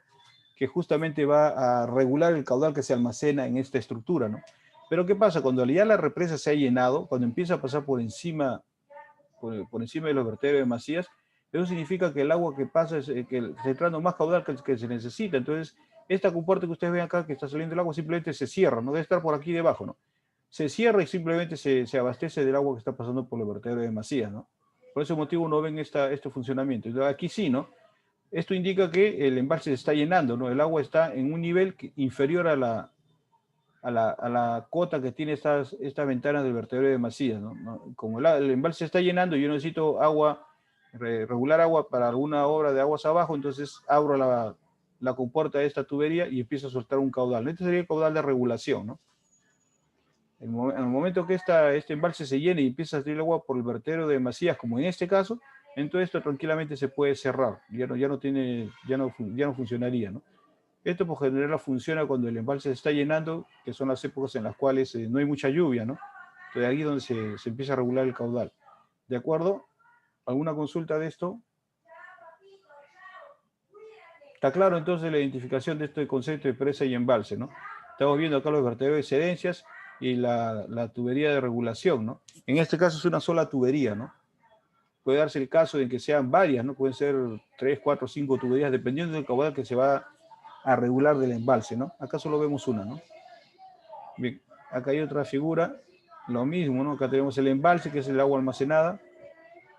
que justamente va a regular el caudal que se almacena en esta estructura, ¿no? Pero ¿qué pasa? Cuando ya la represa se ha llenado, cuando empieza a pasar por encima de los vertederos de masías, eso significa que el agua que pasa que está entrando más caudal que se necesita. Entonces, esta compuerta que ustedes ven acá, que está saliendo el agua, simplemente se cierra, no debe estar por aquí debajo, ¿no? Se cierra y simplemente se abastece del agua que está pasando por los vertederos de masías, ¿no? Por ese motivo no ven este funcionamiento. Entonces, aquí sí, ¿no? Esto indica que el embalse se está llenando, ¿no? El agua está en un nivel inferior a la cota que tiene esta ventana del vertedero de masías, ¿no? Como el embalse se está llenando, yo necesito agua, regular agua para alguna obra de aguas abajo, entonces abro la compuerta de esta tubería y empiezo a soltar un caudal. Este sería el caudal de regulación, ¿no? En el momento que este embalse se llene y empieza a salir agua por el vertedero de masías, como en este caso, entonces esto tranquilamente se puede cerrar, ya no funcionaría, ¿no? Esto por general funciona cuando el embalse se está llenando, que son las épocas en las cuales no hay mucha lluvia, ¿no? Entonces ahí es donde se empieza a regular el caudal. ¿De acuerdo? ¿Alguna consulta de esto? Está claro entonces la identificación de este concepto de presa y embalse, ¿no? Estamos viendo acá los vertederos de excedencias y la tubería de regulación, ¿no? En este caso es una sola tubería, ¿no? Puede darse el caso de que sean varias, ¿no? Pueden ser 3, 4, 5 tuberías, dependiendo del caudal que se va a regular del embalse, ¿no? Acá solo vemos una, ¿no? Bien, acá hay otra figura, lo mismo, ¿no? Acá tenemos el embalse, que es el agua almacenada.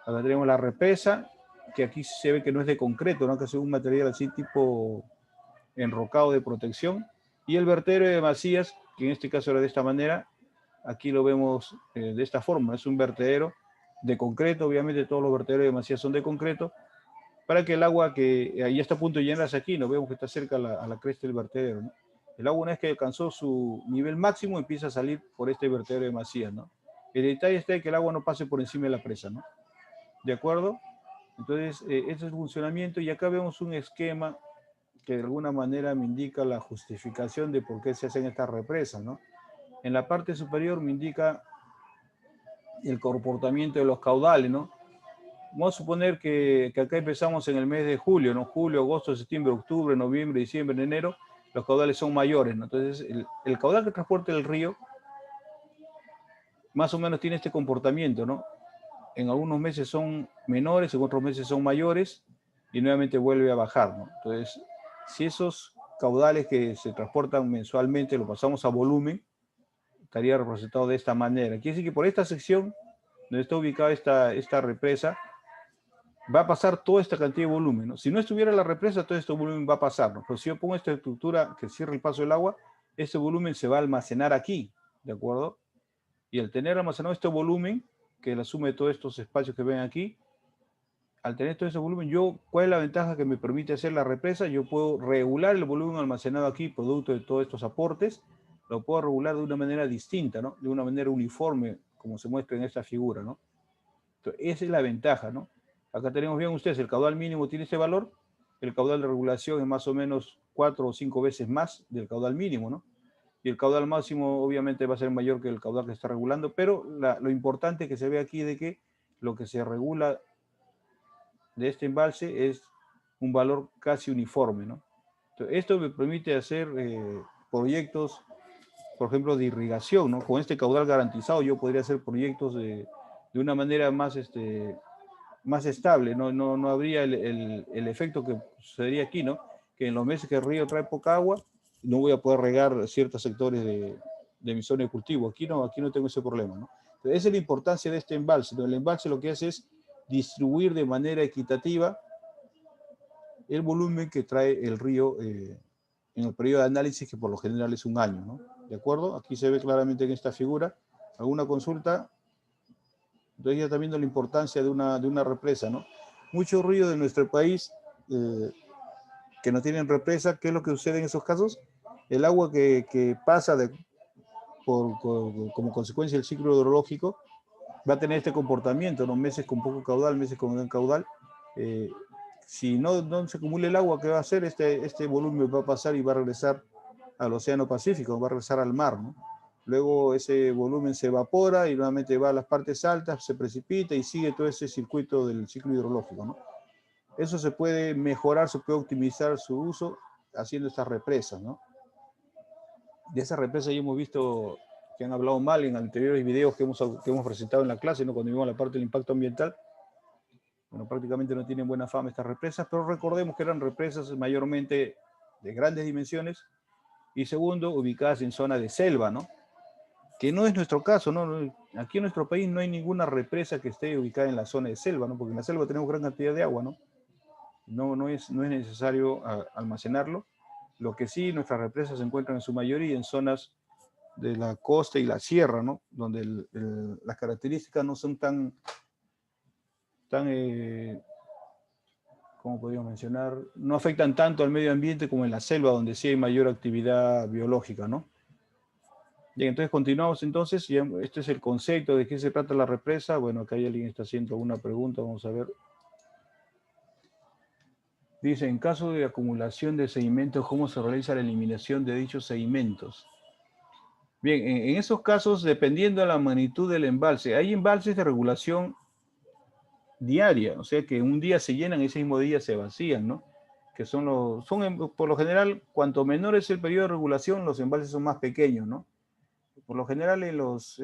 Acá tenemos la represa, que aquí se ve que no es de concreto, ¿no? Que es un material así tipo enrocado de protección. Y el vertedero de masías, que en este caso era de esta manera, aquí lo vemos de esta forma. Es un vertedero de concreto, obviamente todos los vertederos de masías son de concreto, para que el agua que ahí está a punto de llenarse aquí, nos vemos que está cerca a la cresta del vertedero, ¿no? El agua, una vez que alcanzó su nivel máximo, empieza a salir por este vertedero de masías, ¿no? El detalle está en que el agua no pase por encima de la presa, ¿no? ¿De acuerdo? Entonces, este es el funcionamiento y acá vemos un esquema que de alguna manera me indica la justificación de por qué se hacen estas represas, ¿no? En la parte superior me indica el comportamiento de los caudales, ¿no? Vamos a suponer que acá empezamos en el mes de julio, ¿no? Julio, agosto, septiembre, octubre, noviembre, diciembre, enero, los caudales son mayores, ¿no? Entonces, el caudal que transporta el río más o menos tiene este comportamiento, ¿no? En algunos meses son menores, en otros meses son mayores y nuevamente vuelve a bajar, ¿no? Entonces, si esos caudales que se transportan mensualmente lo pasamos a volumen, estaría representado de esta manera. Quiere decir que por esta sección, donde está ubicada esta represa, va a pasar toda esta cantidad de volumen, ¿no? Si no estuviera la represa, todo este volumen va a pasar, ¿no? Pero si yo pongo esta estructura que cierra el paso del agua, este volumen se va a almacenar aquí, ¿de acuerdo? Y al tener almacenado este volumen, que la suma de todos estos espacios que ven aquí, al tener todo ese volumen, ¿cuál es la ventaja que me permite hacer la represa? Yo puedo regular el volumen almacenado aquí, producto de todos estos aportes, lo puedo regular de una manera distinta, ¿no? De una manera uniforme, como se muestra en esta figura, ¿no? Entonces, esa es la ventaja, ¿no? Acá tenemos bien ustedes, el caudal mínimo tiene ese valor, el caudal de regulación es más o menos 4 o 5 veces más del caudal mínimo, ¿no? Y el caudal máximo obviamente va a ser mayor que el caudal que se está regulando, pero lo importante que se ve aquí de que lo que se regula de este embalse es un valor casi uniforme, ¿no? Entonces, esto me permite hacer proyectos, por ejemplo, de irrigación, ¿no? Con este caudal garantizado yo podría hacer proyectos de una manera más estable, no habría el efecto que sucedería aquí, ¿no? Que en los meses que el río trae poca agua, no voy a poder regar ciertos sectores de mi zona de cultivo. Aquí no tengo ese problema, ¿no? Entonces, esa es la importancia de este embalse, ¿no? El embalse lo que hace es distribuir de manera equitativa el volumen que trae el río en el periodo de análisis, que por lo general es un año, ¿no? ¿De acuerdo? Aquí se ve claramente en esta figura. ¿Alguna consulta? Entonces ya está viendo la importancia de una represa, ¿no? Mucho río de nuestro país que no tienen represa, ¿qué es lo que sucede en esos casos? El agua que pasa como consecuencia del ciclo hidrológico va a tener este comportamiento, ¿no? Meses con poco caudal, meses con gran caudal. si no se acumula el agua, ¿qué va a hacer? Este volumen va a pasar y va a regresar al Océano Pacífico, va a regresar al mar, ¿no? Luego ese volumen se evapora y nuevamente va a las partes altas, se precipita y sigue todo ese circuito del ciclo hidrológico, ¿no? Eso se puede mejorar, se puede optimizar su uso haciendo estas represas, ¿no? De esas represas ya hemos visto que han hablado mal en anteriores videos que hemos presentado en la clase, ¿no? Cuando vimos la parte del impacto ambiental. Bueno, prácticamente no tienen buena fama estas represas, pero recordemos que eran represas mayormente de grandes dimensiones y segundo, ubicadas en zona de selva, ¿no? Que no es nuestro caso, ¿no? Aquí en nuestro país no hay ninguna represa que esté ubicada en la zona de selva, ¿no? Porque en la selva tenemos gran cantidad de agua, ¿no? No es necesario almacenarlo. Lo que sí, nuestras represas se encuentran en su mayoría en zonas de la costa y la sierra, ¿no? Donde las características no son tan como podríamos mencionar, no afectan tanto al medio ambiente como en la selva, donde sí hay mayor actividad biológica, ¿no? Bien, entonces continuamos entonces, y este es el concepto de qué se trata la represa. Bueno, acá hay alguien que está haciendo una pregunta, vamos a ver. Dice, en caso de acumulación de sedimentos, ¿cómo se realiza la eliminación de dichos sedimentos? Bien, en esos casos, dependiendo de la magnitud del embalse, hay embalses de regulación diaria, o sea que un día se llenan y ese mismo día se vacían, ¿no? Que por lo general, cuanto menor es el periodo de regulación, los embalses son más pequeños, ¿no? Por lo general, en los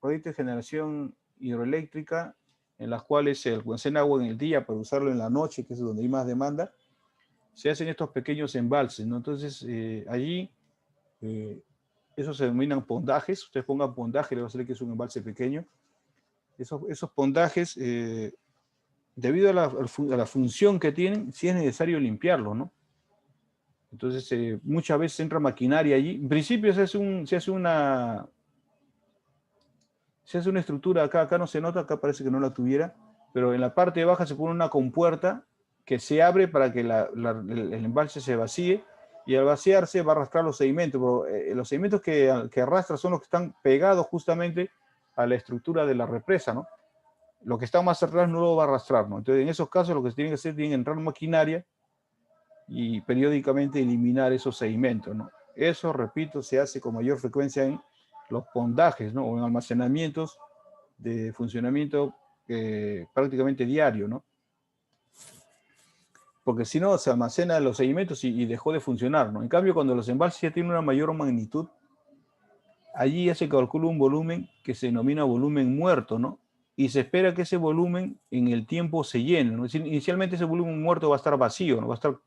proyectos de generación hidroeléctrica, en las cuales se almacena agua en el día para usarlo en la noche, que es donde hay más demanda, se hacen estos pequeños embalses, ¿no? Entonces, allí, esos se denominan pondajes. Ustedes pongan pondaje, le va a salir que es un embalse pequeño. Esos pondajes, debido a la función que tienen, sí es necesario limpiarlo, ¿no? Entonces, muchas veces entra maquinaria allí. En principio se hace una estructura acá no se nota, acá parece que no la tuviera, pero en la parte baja se pone una compuerta que se abre para que el embalse se vacíe, y al vaciarse va a arrastrar los sedimentos, pero los sedimentos que arrastra son los que están pegados justamente a la estructura de la represa, ¿no? Lo que está más atrás no lo va a arrastrar, ¿no? Entonces, en esos casos lo que se tiene que hacer, tiene que entrar maquinaria y periódicamente eliminar esos sedimentos, ¿no? Eso, repito, se hace con mayor frecuencia en los pondajes, ¿no? O en almacenamientos de funcionamiento prácticamente diario, ¿no? Porque si no, se almacenan los sedimentos y dejó de funcionar, ¿no? En cambio, cuando los embalses ya tienen una mayor magnitud, allí ya se calcula un volumen que se denomina volumen muerto, ¿no? Y se espera que ese volumen en el tiempo se llene, ¿no? Es decir, inicialmente ese volumen muerto va a estar vacío, ¿no? Va a estar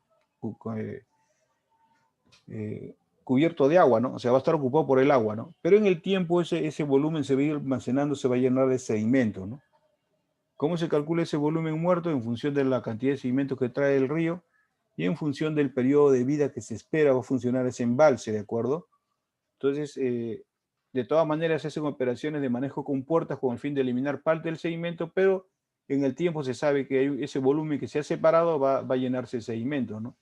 cubierto de agua, ¿no? O sea, va a estar ocupado por el agua, ¿no? Pero en el tiempo ese volumen se va a ir almacenando, se va a llenar de sedimento, ¿no? ¿Cómo se calcula ese volumen muerto? En función de la cantidad de sedimentos que trae el río y en función del periodo de vida que se espera va a funcionar ese embalse, ¿de acuerdo? Entonces, de todas maneras se hacen operaciones de manejo con puertas con el fin de eliminar parte del sedimento, pero en el tiempo se sabe que ese volumen que se ha separado va a llenarse de sedimento, ¿no?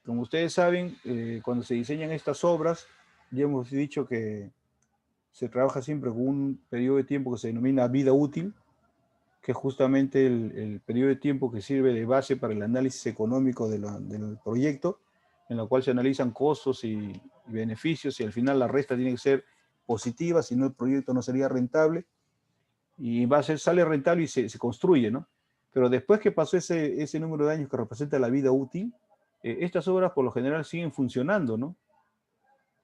Como ustedes saben, cuando se diseñan estas obras, ya hemos dicho que se trabaja siempre con un periodo de tiempo que se denomina vida útil, que es justamente el periodo de tiempo que sirve de base para el análisis económico del proyecto, en la cual se analizan costos y beneficios, y al final la resta tiene que ser positiva, si no el proyecto no sería rentable, y sale rentable y se construye, ¿no? Pero después que pasó ese número de años que representa la vida útil, estas obras por lo general siguen funcionando, ¿no?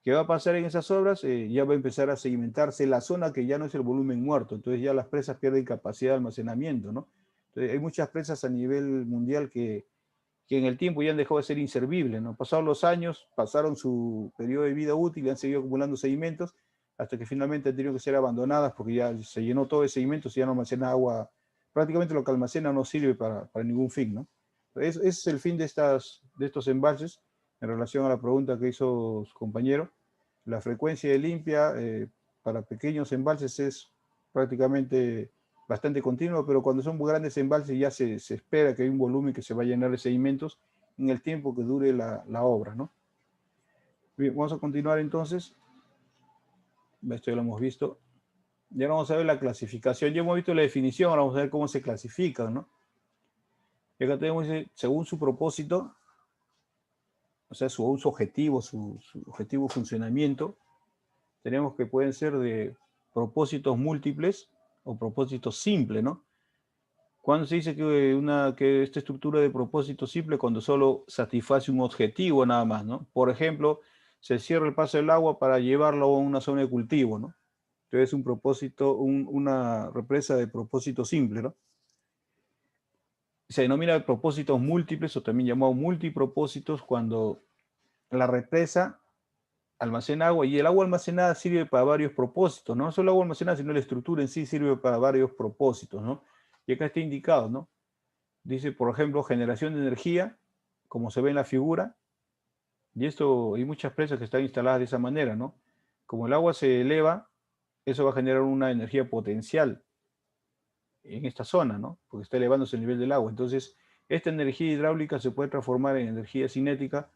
¿Qué va a pasar en esas obras? Ya va a empezar a sedimentarse la zona que ya no es el volumen muerto, entonces ya las presas pierden capacidad de almacenamiento, ¿no? Entonces, hay muchas presas a nivel mundial que en el tiempo ya han dejado de ser inservibles, ¿no? Pasaron los años, pasaron su periodo de vida útil y han seguido acumulando sedimentos hasta que finalmente han tenido que ser abandonadas porque ya se llenó todo de sedimentos y ya no almacena agua. Prácticamente lo que almacena no sirve para ningún fin, ¿no? Ese es el fin de estos embalses en relación a la pregunta que hizo su compañero. La frecuencia de limpia para pequeños embalses es prácticamente bastante continua, pero cuando son muy grandes embalses ya se espera que hay un volumen que se va a llenar de sedimentos en el tiempo que dure la obra, ¿no? Bien, vamos a continuar entonces. Esto ya lo hemos visto. Ya vamos a ver la clasificación. Ya hemos visto la definición, ahora vamos a ver cómo se clasifican, ¿no? Y acá tenemos, según su propósito, o sea, su objetivo, su objetivo funcionamiento, tenemos que pueden ser de propósitos múltiples o propósitos simples, ¿no? Cuando se dice que esta estructura de propósito simple, cuando solo satisface un objetivo nada más, ¿no? Por ejemplo, se cierra el paso del agua para llevarlo a una zona de cultivo, ¿no? Entonces es un propósito, una represa de propósito simple, ¿no? Se denomina propósitos múltiples o también llamado multipropósitos cuando la represa almacena agua y el agua almacenada sirve para varios propósitos, no solo agua almacenada, sino la estructura en sí sirve para varios propósitos, ¿no? Y acá está indicado, ¿no? Dice, por ejemplo, generación de energía, como se ve en la figura, y esto hay muchas presas que están instaladas de esa manera, ¿no? Como el agua se eleva, eso va a generar una energía potencial en esta zona, ¿no? Porque está elevándose el nivel del agua. Entonces, esta energía hidráulica se puede transformar en energía cinética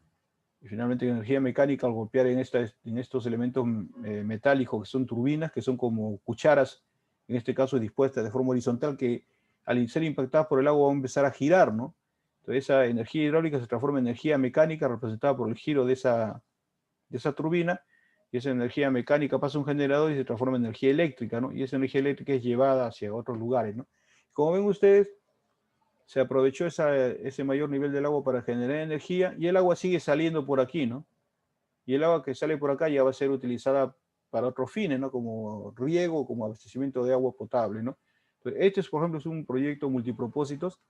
y finalmente en energía mecánica al golpear en estos elementos metálicos que son turbinas, que son como cucharas, en este caso dispuestas de forma horizontal, que al ser impactadas por el agua van a empezar a girar, ¿no? Entonces esa energía hidráulica se transforma en energía mecánica representada por el giro de esa turbina, y esa energía mecánica pasa a un generador y se transforma en energía eléctrica, ¿no? Y esa energía eléctrica es llevada hacia otros lugares, ¿no? Como ven ustedes, se aprovechó ese mayor nivel del agua para generar energía y el agua sigue saliendo por aquí, ¿no? Y el agua que sale por acá ya va a ser utilizada para otros fines, ¿no? Como riego, como abastecimiento de agua potable, ¿no? Entonces, este, por ejemplo, es un proyecto multipropósitos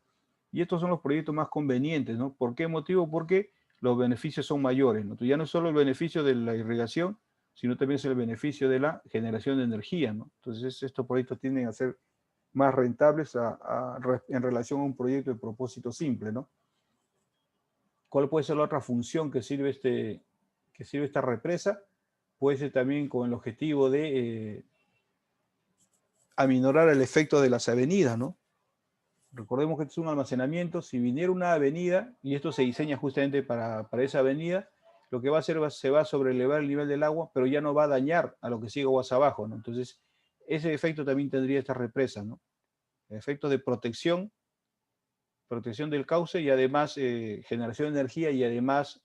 y estos son los proyectos más convenientes, ¿no? ¿Por qué motivo? Porque los beneficios son mayores, ¿no? Entonces, ya no es solo el beneficio de la irrigación, sino también es el beneficio de la generación de energía, ¿no? Entonces, estos proyectos tienden a ser más rentables en relación a un proyecto de propósito simple, ¿no? ¿Cuál puede ser la otra función que sirve esta represa? Puede ser también con el objetivo de aminorar el efecto de las avenidas, ¿no? Recordemos que esto es un almacenamiento. Si viniera una avenida, y esto se diseña justamente para esa avenida, lo que va a hacer se va a sobrelevar el nivel del agua, pero ya no va a dañar a lo que sigue aguas abajo, ¿no? Entonces, ese efecto también tendría esta represa, ¿no? El efecto de protección del cauce y además generación de energía y además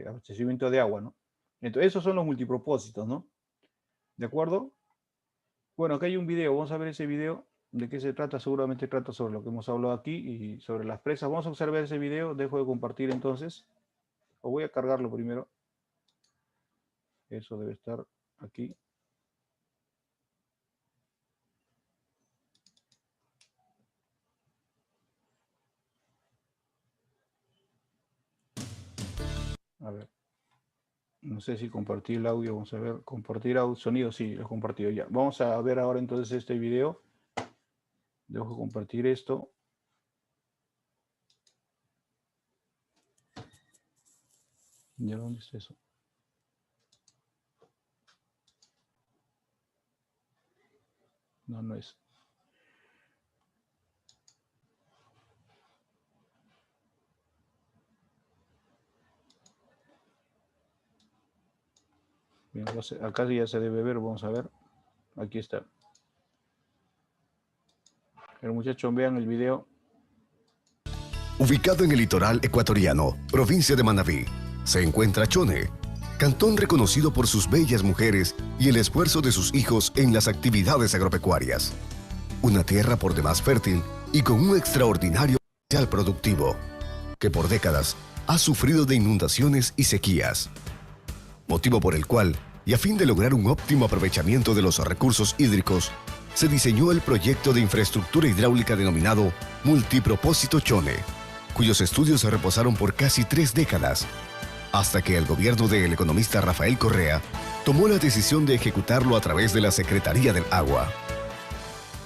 abastecimiento de agua, ¿no? Entonces, esos son los multipropósitos, ¿no? ¿De acuerdo? Bueno, acá hay un video, vamos a ver ese video. ¿De qué se trata? Seguramente trata sobre lo que hemos hablado aquí y sobre las presas. Vamos a observar ese video, dejo de compartir entonces. O voy a cargarlo primero. Eso debe estar aquí. A ver. No sé si compartí el audio, vamos a ver. Compartir sonido, sí, lo he compartido ya. Vamos a ver ahora entonces este video. Dejo de compartir esto. ¿Ya dónde está eso? No, no es. Bien, acá ya se debe ver, vamos a ver. Aquí está. Pero muchachos, vean el video. Ubicado en el litoral ecuatoriano, provincia de Manabí, se encuentra Chone, cantón reconocido por sus bellas mujeres y el esfuerzo de sus hijos en las actividades agropecuarias. Una tierra por demás fértil y con un extraordinario potencial productivo, que por décadas ha sufrido de inundaciones y sequías. Motivo por el cual, y a fin de lograr un óptimo aprovechamiento de los recursos hídricos, se diseñó el proyecto de infraestructura hidráulica denominado Multipropósito Chone, cuyos estudios se reposaron por casi 3 décadas, hasta que el gobierno del economista Rafael Correa tomó la decisión de ejecutarlo a través de la Secretaría del Agua.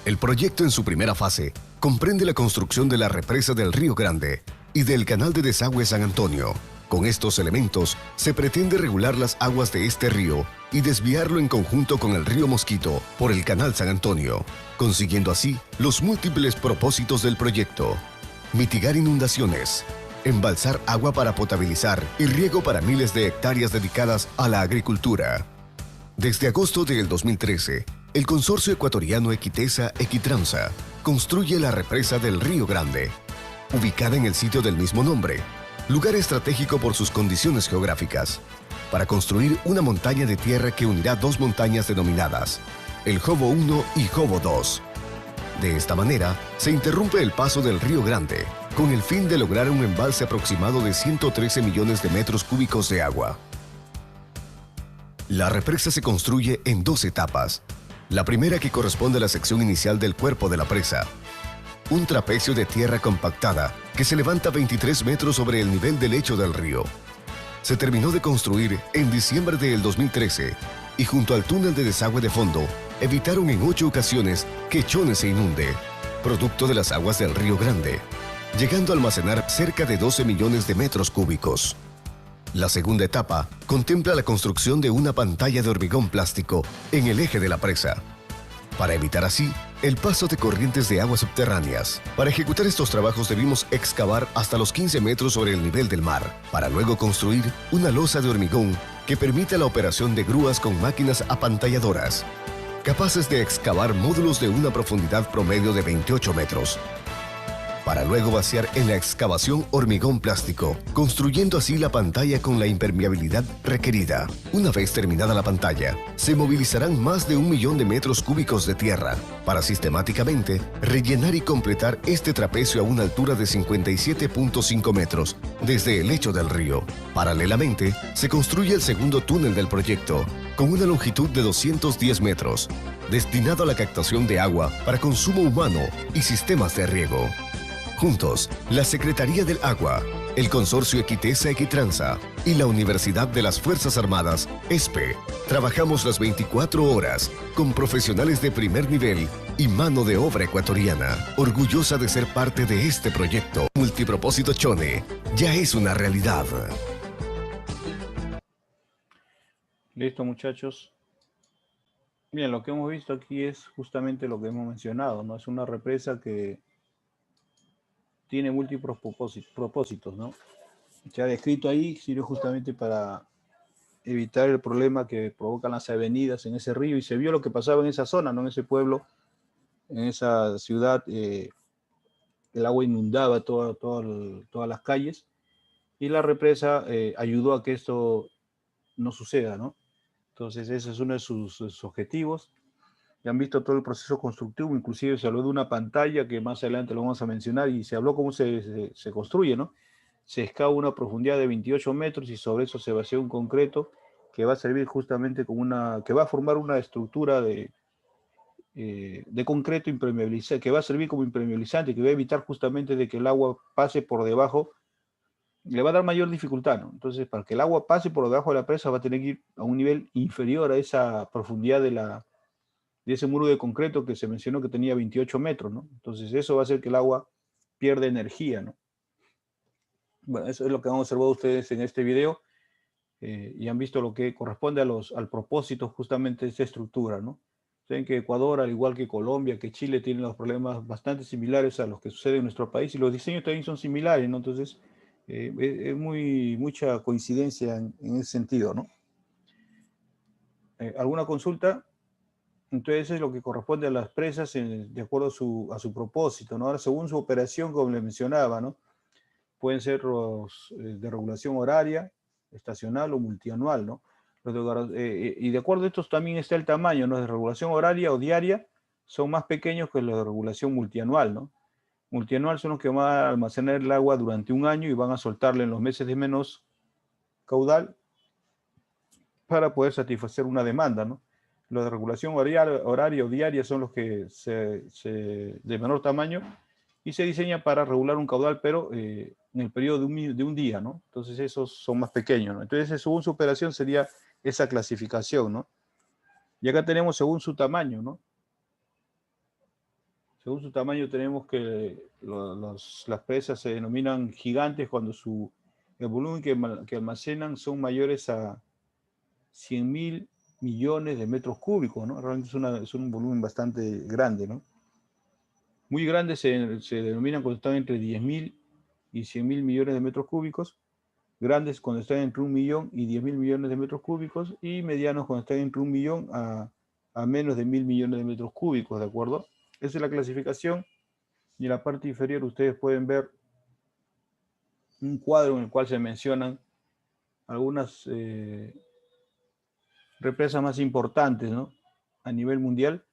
El proyecto en su primera fase comprende la construcción de la represa del Río Grande y del canal de desagüe San Antonio. Con estos elementos se pretende regular las aguas de este río y desviarlo en conjunto con el río Mosquito por el canal San Antonio, consiguiendo así los múltiples propósitos del proyecto: mitigar inundaciones, embalsar agua para potabilizar y riego para miles de hectáreas dedicadas a la agricultura. Desde agosto del 2013, el consorcio ecuatoriano Equitesa Equitransa construye la represa del Río Grande, ubicada en el sitio del mismo nombre, lugar estratégico por sus condiciones geográficas, para construir una montaña de tierra que unirá dos montañas denominadas, el Jobo 1 y Jobo 2. De esta manera, se interrumpe el paso del Río Grande, con el fin de lograr un embalse aproximado de 113 millones de metros cúbicos de agua. La represa se construye en dos etapas. La primera, que corresponde a la sección inicial del cuerpo de la presa, un trapecio de tierra compactada que se levanta 23 metros sobre el nivel del lecho del río. Se terminó de construir en diciembre del 2013 y junto al túnel de desagüe de fondo evitaron en 8 ocasiones que Chone se inunde, producto de las aguas del Río Grande, llegando a almacenar cerca de 12 millones de metros cúbicos. La segunda etapa contempla la construcción de una pantalla de hormigón plástico en el eje de la presa, para evitar así el paso de corrientes de aguas subterráneas. Para ejecutar estos trabajos debimos excavar hasta los 15 metros sobre el nivel del mar, para luego construir una losa de hormigón que permita la operación de grúas con máquinas apantalladoras, capaces de excavar módulos de una profundidad promedio de 28 metros, para luego vaciar en la excavación hormigón plástico, construyendo así la pantalla con la impermeabilidad requerida. Una vez terminada la pantalla, se movilizarán más de 1 millón de metros cúbicos de tierra para sistemáticamente rellenar y completar este trapecio a una altura de 57.5 metros desde el lecho del río. Paralelamente, se construye el segundo túnel del proyecto, con una longitud de 210 metros, destinado a la captación de agua para consumo humano y sistemas de riego. Juntos, la Secretaría del Agua, el Consorcio Equitesa Equitranza y la Universidad de las Fuerzas Armadas, ESPE, trabajamos las 24 horas con profesionales de primer nivel y mano de obra ecuatoriana, orgullosa de ser parte de este proyecto. Multipropósito Chone ya es una realidad. Listo, muchachos. Bien, lo que hemos visto aquí es justamente lo que hemos mencionado, ¿no? Es una represa que tiene múltiples propósitos, ¿no? Se ha descrito ahí, sirve justamente para evitar el problema que provocan las avenidas en ese río, y se vio lo que pasaba en esa zona, ¿no? En ese pueblo, en esa ciudad, el agua inundaba todas las calles, y la represa ayudó a que esto no suceda, ¿no? Entonces ese es uno de sus objetivos. Ya han visto todo el proceso constructivo, inclusive se habló de una pantalla que más adelante lo vamos a mencionar, y se habló cómo se construye, ¿no? Se excava una profundidad de 28 metros y sobre eso se vacía un concreto que va a servir justamente como que va a formar una estructura de concreto impermeabilizante, que va a servir como impermeabilizante, que va a evitar justamente de que el agua pase por debajo, le va a dar mayor dificultad, ¿no? Entonces, para que el agua pase por debajo de la presa va a tener que ir a un nivel inferior a esa profundidad de ese muro de concreto que se mencionó que tenía 28 metros, ¿no? Entonces eso va a hacer que el agua pierda energía, ¿no? Bueno, eso es lo que han observado ustedes en este video, y han visto lo que corresponde al propósito justamente de esta estructura, ¿no? Saben que Ecuador, al igual que Colombia, que Chile, tienen los problemas bastante similares a los que suceden en nuestro país, y los diseños también son similares, ¿no? Entonces, es mucha coincidencia en ese sentido, ¿no? ¿Alguna consulta? Entonces eso es lo que corresponde a las presas de acuerdo a su propósito, ¿no? Ahora, según su operación, como le mencionaba, ¿no? Pueden ser los de regulación horaria, estacional o multianual, ¿no? Y de acuerdo a estos también está el tamaño, ¿no? De regulación horaria o diaria son más pequeños que los de regulación multianual, ¿no? Multianual son los que van a almacenar el agua durante un año y van a soltarle en los meses de menos caudal para poder satisfacer una demanda, ¿no? Los de regulación horaria o diaria son los que de menor tamaño y se diseñan para regular un caudal, pero en el periodo de un día, ¿no? Entonces esos son más pequeños, ¿no? Entonces, según su operación sería esa clasificación, ¿no? Y acá tenemos según su tamaño, ¿no? Según su tamaño tenemos que las presas se denominan gigantes cuando el volumen que almacenan son mayores a 100.000 millones de metros cúbicos, ¿no? Realmente es un volumen bastante grande, ¿no? Muy grandes se denominan cuando están entre 10.000 y 100.000 millones de metros cúbicos, grandes cuando están entre 1 millón y 10.000 millones de metros cúbicos, y medianos cuando están entre 1 millón a menos de 1.000 millones de metros cúbicos, ¿de acuerdo? Esa es la clasificación, y en la parte inferior ustedes pueden ver un cuadro en el cual se mencionan algunas represas más importantes, ¿no? A nivel mundial.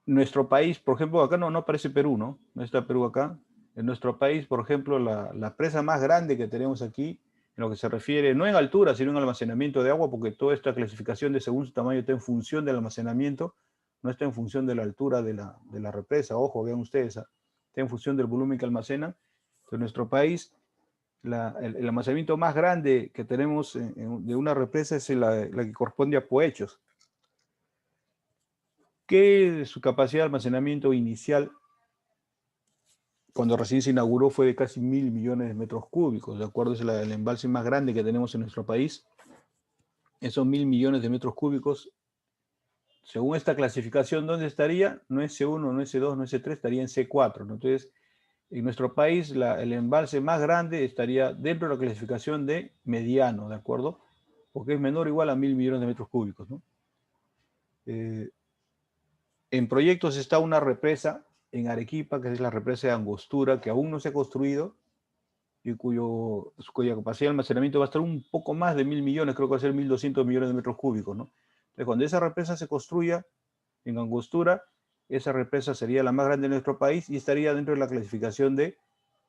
Nuestro país, por ejemplo, acá no aparece Perú, ¿no? No está Perú acá. En nuestro país, por ejemplo, la presa más grande que tenemos aquí, en lo que se refiere, no en altura, sino en almacenamiento de agua, porque toda esta clasificación de según su tamaño está en función del almacenamiento, no está en función de la altura de la represa. Ojo, vean ustedes, está en función del volumen que almacena. En nuestro país, el almacenamiento más grande que tenemos de una represa es la que corresponde a Poechos, que su capacidad de almacenamiento inicial, cuando recién se inauguró, fue de casi 1.000 millones de metros cúbicos. De acuerdo, es el embalse más grande que tenemos en nuestro país. Esos 1.000 millones de metros cúbicos, según esta clasificación, ¿dónde estaría? No es C1, no es C2, no es C3, estaría en C4, ¿no? Entonces, en nuestro país, el embalse más grande estaría dentro de la clasificación de mediano, ¿de acuerdo? Porque es menor o igual a 1.000 millones de metros cúbicos, ¿no? En proyectos está una represa en Arequipa, que es la represa de Angostura, que aún no se ha construido y cuya capacidad de almacenamiento va a estar un poco más de 1.000 millones, creo que va a ser 1.200 millones de metros cúbicos, ¿no? Entonces, cuando esa represa se construya en Angostura, esa represa sería la más grande de nuestro país y estaría dentro de la clasificación de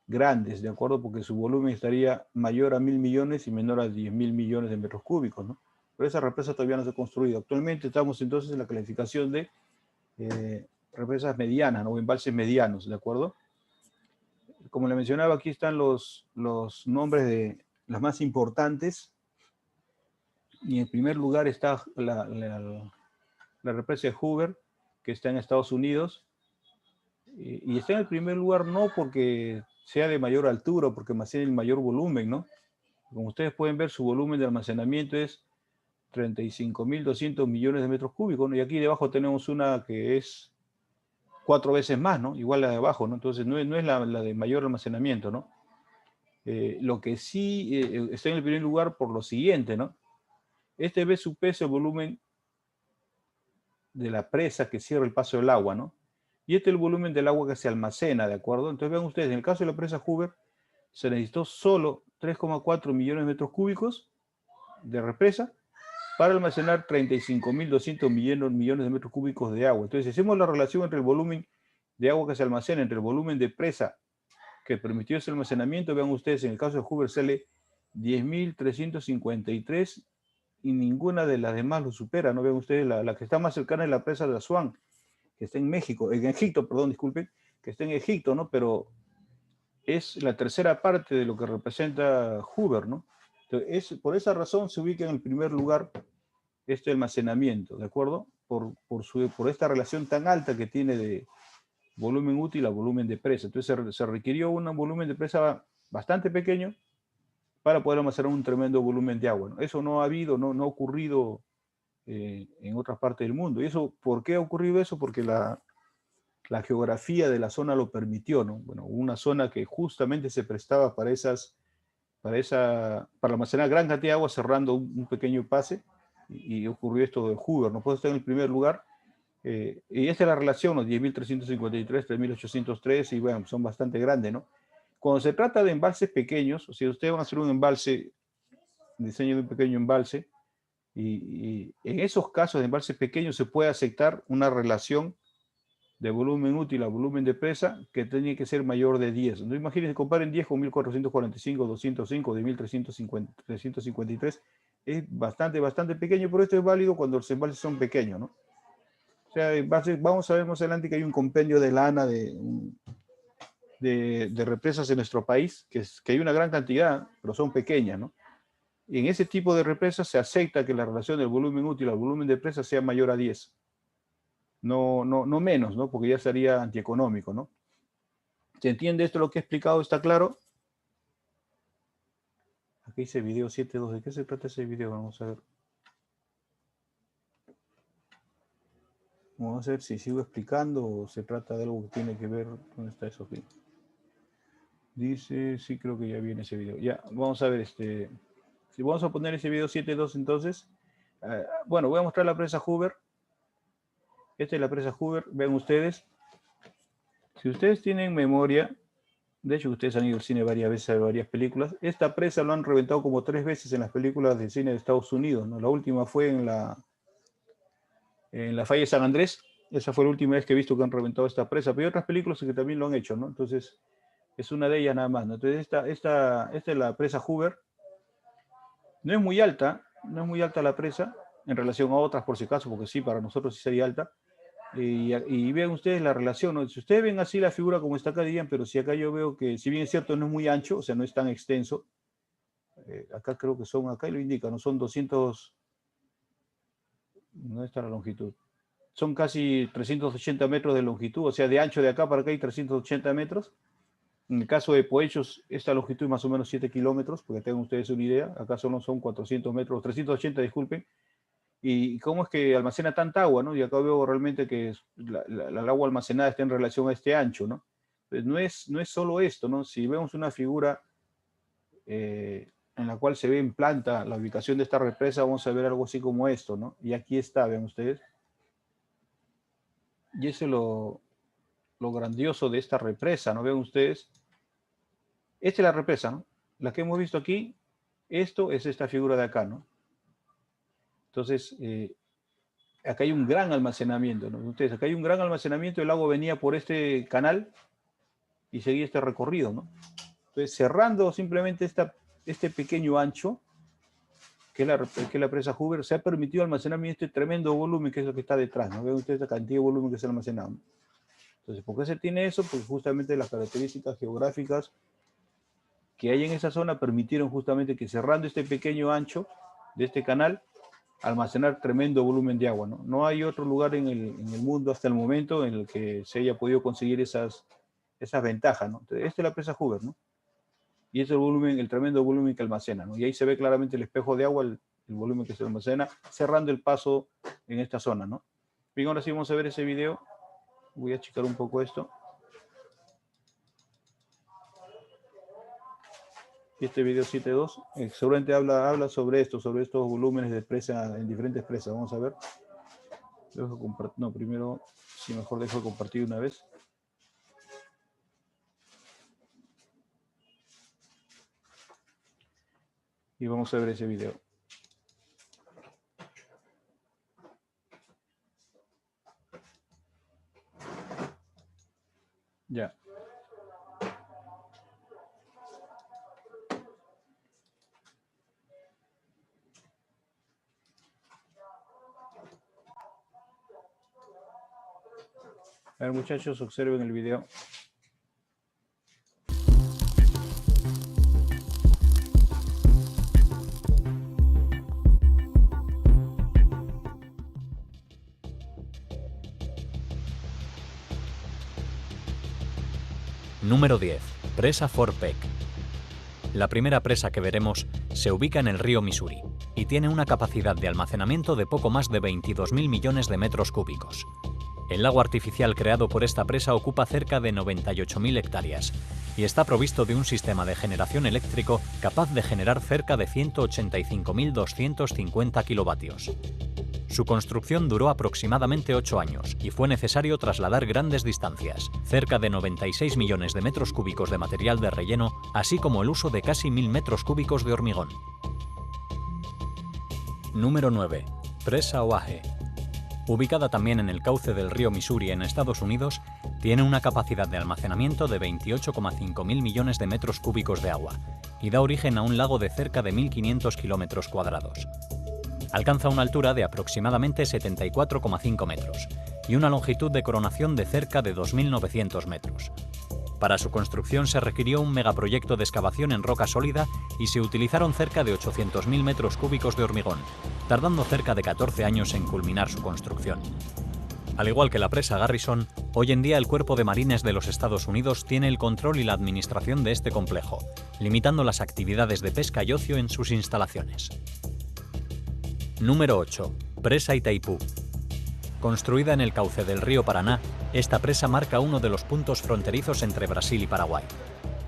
grandes, ¿de acuerdo? Porque su volumen estaría mayor a 1.000 millones y menor a 10.000 millones de metros cúbicos, ¿no? Pero esa represa todavía no se ha construido. Actualmente estamos entonces en la clasificación de represas medianas, ¿no? O embalses medianos, ¿de acuerdo? Como le mencionaba, aquí están los nombres de las más importantes. Y en primer lugar está la represa de Hoover, que está en Estados Unidos. Y está en el primer lugar no porque sea de mayor altura o porque almacene el mayor volumen, ¿no? Como ustedes pueden ver, su volumen de almacenamiento es 35.200 millones de metros cúbicos, ¿no? Y aquí debajo tenemos una que es 4 veces más, ¿no? Igual la de abajo, ¿no? Entonces no es la de mayor almacenamiento, ¿no? Lo que sí está en el primer lugar por lo siguiente, ¿no? Este ve su peso, el volumen de la presa que cierra el paso del agua, ¿no? Y este es el volumen del agua que se almacena, ¿de acuerdo? Entonces vean ustedes, en el caso de la presa Hoover, se necesitó solo 3,4 millones de metros cúbicos de represa para almacenar 35.200 millones de metros cúbicos de agua. Entonces, si hacemos la relación entre el volumen de agua que se almacena, entre el volumen de presa que permitió ese almacenamiento, vean ustedes, en el caso de Hoover sale 10.353 y ninguna de las demás lo supera, ¿no? Vean ustedes, la que está más cercana es la presa de Asuán, que está en México, en Egipto, perdón, disculpen, que está en Egipto, ¿no? Pero es la tercera parte de lo que representa Hoover, ¿no? Entonces, por esa razón se ubica en el primer lugar este almacenamiento, ¿de acuerdo? Por esta relación tan alta que tiene de volumen útil a volumen de presa. Entonces se requirió un volumen de presa bastante pequeño para poder almacenar un tremendo volumen de agua, ¿no? Eso no ha habido, no ha ocurrido en otras partes del mundo. ¿Y eso por qué ha ocurrido eso? Porque la geografía de la zona lo permitió, ¿no? Bueno, una zona que justamente se prestaba para almacenar gran cantidad de agua cerrando un pequeño pase, y ocurrió esto de Hoover, ¿no? Puede estar en el primer lugar, y esta es la relación, los 10.353, 3.803, y bueno, son bastante grandes, ¿no? Cuando se trata de embalses pequeños, o sea, ustedes van a hacer un embalse, diseño de un pequeño embalse, y en esos casos de embalses pequeños se puede aceptar una relación de volumen útil a volumen de presa que tiene que ser mayor de 10. Entonces, imagínense, comparen 10 con 1.445, 205, de 1.353. Es bastante pequeño, pero esto es válido cuando los embalses son pequeños, ¿no? O sea, vamos a ver más adelante que hay un compendio de lana de represas en nuestro país, que hay una gran cantidad, pero son pequeñas, ¿no? Y en ese tipo de represas se acepta que la relación del volumen útil al volumen de presa sea mayor a 10. No menos, ¿no? Porque ya sería antieconómico, ¿no? ¿Se entiende esto lo que he explicado? ¿Está claro? Aquí dice video 7.2. ¿De qué se trata ese video? Vamos a ver. Vamos a ver si sigo explicando o se trata de algo que tiene que ver. ¿Dónde está eso? Aquí? Dice, sí, creo que ya viene ese video. Ya, vamos a ver si vamos a poner ese video 7.2 entonces. Bueno, voy a mostrar la presa Hoover. Esta es la presa Hoover. Ven ustedes. Si ustedes tienen memoria, De hecho, ustedes han ido al cine varias veces a ver varias películas. Esta presa lo han reventado como 3 veces en las películas de cine de Estados Unidos, ¿no? La última fue en la falla de San Andrés. Esa fue la última vez que he visto que han reventado esta presa. Pero hay otras películas que también lo han hecho, ¿no? Entonces, es una de ellas nada más, ¿no? Entonces, esta es la presa Hoover. No es muy alta la presa en relación a otras, por si acaso, porque sí, para nosotros sí sería alta. Y vean ustedes la relación, ¿no? Si ustedes ven así la figura como está acá, dirían, pero si acá yo veo que, si bien es cierto, no es muy ancho, o sea, no es tan extenso, acá creo que son, acá lo indica, no son 200, ¿dónde está la longitud? Son casi 380 metros de longitud, o sea, de ancho de acá para acá hay 380 metros. En el caso de Poechos, esta longitud es más o menos 7 kilómetros, porque tengan ustedes una idea, acá solo son 400 metros, 380, disculpen. ¿Y cómo es que almacena tanta agua, ¿no? Y acá veo realmente que el agua almacenada está en relación a este ancho, ¿no? Pues no es solo esto, ¿no? Si vemos una figura en la cual se ve en planta la ubicación de esta represa, vamos a ver algo así como esto, ¿no? Y aquí está, vean ustedes. Y eso es lo grandioso de esta represa, ¿no? Vean ustedes. Esta es la represa, ¿no? La que hemos visto aquí, esto es esta figura de acá, ¿no? Entonces, acá hay un gran almacenamiento, ¿no? Ustedes, acá hay un gran almacenamiento, el agua venía por este canal y seguía este recorrido, ¿no? Entonces, cerrando simplemente este pequeño ancho, que es la presa Hoover, se ha permitido almacenar este tremendo volumen que es lo que está detrás, ¿no? Ven ustedes la cantidad de volumen que se ha almacenado, ¿no? Entonces, ¿por qué se tiene eso? Pues justamente las características geográficas que hay en esa zona permitieron justamente que cerrando este pequeño ancho de este canal, almacenar tremendo volumen de agua, ¿no? No hay otro lugar en el mundo hasta el momento en el que se haya podido conseguir esas ventajas, ¿no? Entonces, esta es la presa Hoover, ¿no? Y este es el tremendo volumen que almacena, ¿no? Y ahí se ve claramente el espejo de agua, el volumen que se almacena, cerrando el paso en esta zona, ¿no? Bien, ahora sí vamos a ver ese video. Voy a achicar un poco esto. Y este video 7.2 seguramente habla sobre esto, sobre estos volúmenes de presa en diferentes presas. Vamos a ver. No, primero, si mejor dejo de compartir una vez. Y vamos a ver ese video. Ya. A ver, muchachos, observen el video. Número 10. Presa Fort Peck. La primera presa que veremos se ubica en el río Missouri y tiene una capacidad de almacenamiento de poco más de 22.000 millones de metros cúbicos. El lago artificial creado por esta presa ocupa cerca de 98.000 hectáreas y está provisto de un sistema de generación eléctrico capaz de generar cerca de 185.250 kilovatios. Su construcción duró aproximadamente 8 años y fue necesario trasladar grandes distancias, cerca de 96 millones de metros cúbicos de material de relleno, así como el uso de casi 1.000 metros cúbicos de hormigón. Número 9. Presa Oahe. Ubicada también en el cauce del río Missouri en Estados Unidos, tiene una capacidad de almacenamiento de 28,5 mil millones de metros cúbicos de agua y da origen a un lago de cerca de 1.500 kilómetros cuadrados. Alcanza una altura de aproximadamente 74,5 metros y una longitud de coronación de cerca de 2.900 metros. Para su construcción se requirió un megaproyecto de excavación en roca sólida y se utilizaron cerca de 800.000 metros cúbicos de hormigón, tardando cerca de 14 años en culminar su construcción. Al igual que la presa Garrison, hoy en día el Cuerpo de Marines de los Estados Unidos tiene el control y la administración de este complejo, limitando las actividades de pesca y ocio en sus instalaciones. Número 8. Presa Itaipú. Construida en el cauce del río Paraná, esta presa marca uno de los puntos fronterizos entre Brasil y Paraguay.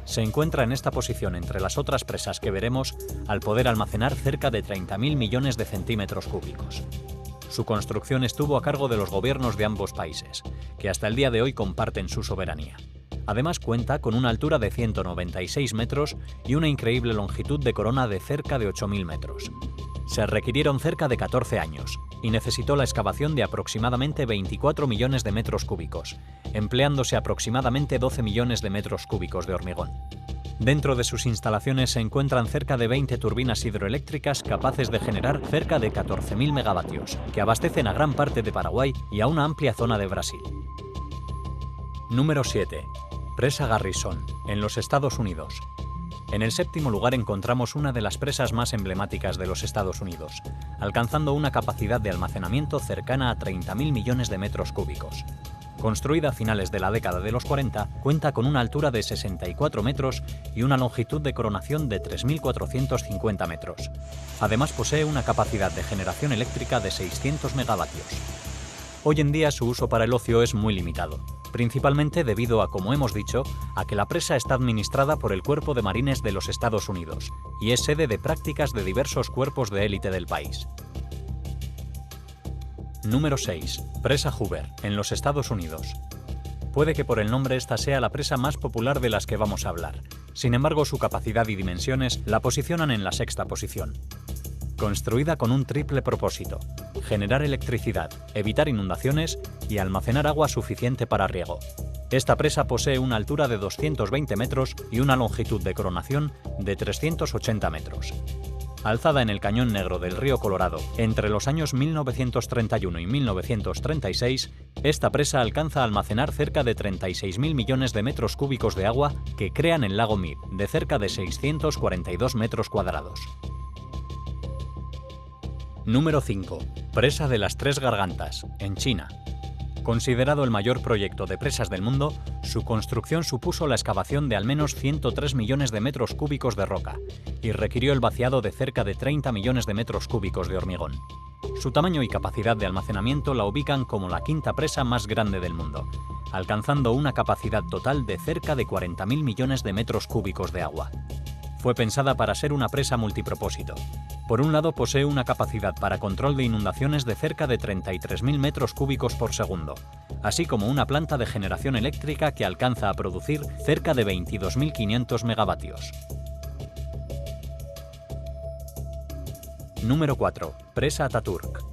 Se encuentra en esta posición entre las otras presas que veremos al poder almacenar cerca de 30.000 millones de centímetros cúbicos. Su construcción estuvo a cargo de los gobiernos de ambos países, que hasta el día de hoy comparten su soberanía. Además cuenta con una altura de 196 metros y una increíble longitud de corona de cerca de 8.000 metros. Se requirieron cerca de 14 años y necesitó la excavación de aproximadamente 24 millones de metros cúbicos, empleándose aproximadamente 12 millones de metros cúbicos de hormigón. Dentro de sus instalaciones se encuentran cerca de 20 turbinas hidroeléctricas capaces de generar cerca de 14.000 megavatios, que abastecen a gran parte de Paraguay y a una amplia zona de Brasil. Número 7. Presa Garrison, en los Estados Unidos. En el séptimo lugar encontramos una de las presas más emblemáticas de los Estados Unidos, alcanzando una capacidad de almacenamiento cercana a 30.000 millones de metros cúbicos. Construida a finales de la década de los 40, cuenta con una altura de 64 metros y una longitud de coronación de 3.450 metros. Además posee una capacidad de generación eléctrica de 600 megavatios. Hoy en día su uso para el ocio es muy limitado, principalmente debido a, como hemos dicho, a que la presa está administrada por el Cuerpo de Marines de los Estados Unidos y es sede de prácticas de diversos cuerpos de élite del país. Número 6. Presa Hoover, en los Estados Unidos. Puede que por el nombre esta sea la presa más popular de las que vamos a hablar. Sin embargo, su capacidad y dimensiones la posicionan en la sexta posición. Construida con un triple propósito: generar electricidad, evitar inundaciones y almacenar agua suficiente para riego. Esta presa posee una altura de 220 metros y una longitud de coronación de 380 metros. Alzada en el Cañón Negro del río Colorado entre los años 1931 y 1936, esta presa alcanza a almacenar cerca de 36.000 millones de metros cúbicos de agua que crean el lago Mead, de cerca de 642 metros cuadrados. Número 5. Presa de las Tres Gargantas, en China. Considerado el mayor proyecto de presas del mundo, su construcción supuso la excavación de al menos 103 millones de metros cúbicos de roca y requirió el vaciado de cerca de 30 millones de metros cúbicos de hormigón. Su tamaño y capacidad de almacenamiento la ubican como la quinta presa más grande del mundo, alcanzando una capacidad total de cerca de 40.000 millones de metros cúbicos de agua. Fue pensada para ser una presa multipropósito. Por un lado, posee una capacidad para control de inundaciones de cerca de 33.000 metros cúbicos por segundo, así como una planta de generación eléctrica que alcanza a producir cerca de 22.500 megavatios. Número 4. Presa Ataturk.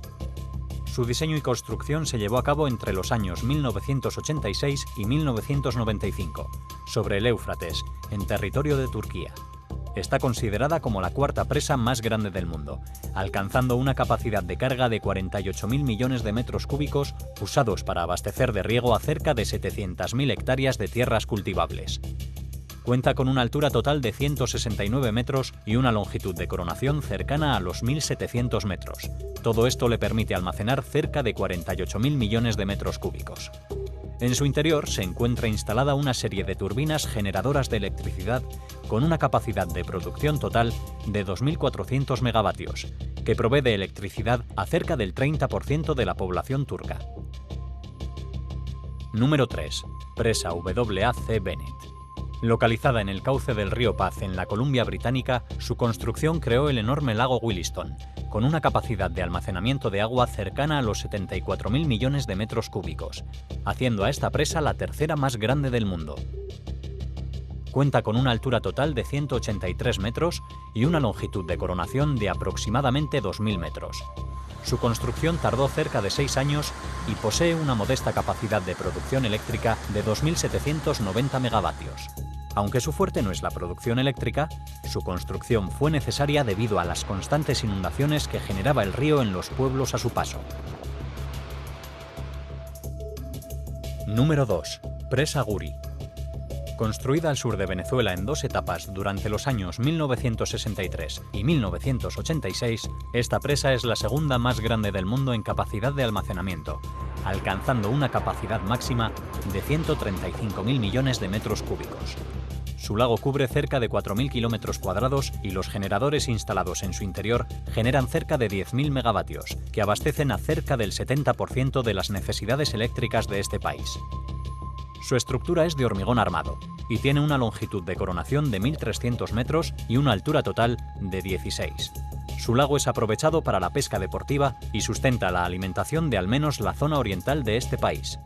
Su diseño y construcción se llevó a cabo entre los años 1986 y 1995, sobre el Éufrates, en territorio de Turquía. Está considerada como la cuarta presa más grande del mundo, alcanzando una capacidad de carga de 48.000 millones de metros cúbicos usados para abastecer de riego a cerca de 700.000 hectáreas de tierras cultivables. Cuenta con una altura total de 169 metros y una longitud de coronación cercana a los 1.700 metros. Todo esto le permite almacenar cerca de 48.000 millones de metros cúbicos. En su interior se encuentra instalada una serie de turbinas generadoras de electricidad con una capacidad de producción total de 2.400 megavatios, que provee de electricidad a cerca del 30% de la población turca. Número 3. Presa W.A.C. Bennett. Localizada en el cauce del río Paz en la Columbia Británica, su construcción creó el enorme lago Williston, con una capacidad de almacenamiento de agua cercana a los 74.000 millones de metros cúbicos, haciendo a esta presa la tercera más grande del mundo. Cuenta con una altura total de 183 metros y una longitud de coronación de aproximadamente 2.000 metros. Su construcción tardó cerca de 6 años y posee una modesta capacidad de producción eléctrica de 2.790 megavatios. Aunque su fuerte no es la producción eléctrica, su construcción fue necesaria debido a las constantes inundaciones que generaba el río en los pueblos a su paso. Número 2. Presa Guri. Construida al sur de Venezuela en 2 etapas durante los años 1963 y 1986, esta presa es la segunda más grande del mundo en capacidad de almacenamiento, alcanzando una capacidad máxima de 135.000 millones de metros cúbicos. Su lago cubre cerca de 4.000 kilómetros cuadrados y los generadores instalados en su interior generan cerca de 10.000 megavatios, que abastecen a cerca del 70% de las necesidades eléctricas de este país. Su estructura es de hormigón armado y tiene una longitud de coronación de 1.300 metros y una altura total de 16. Su lago es aprovechado para la pesca deportiva y sustenta la alimentación de al menos la zona oriental de este país.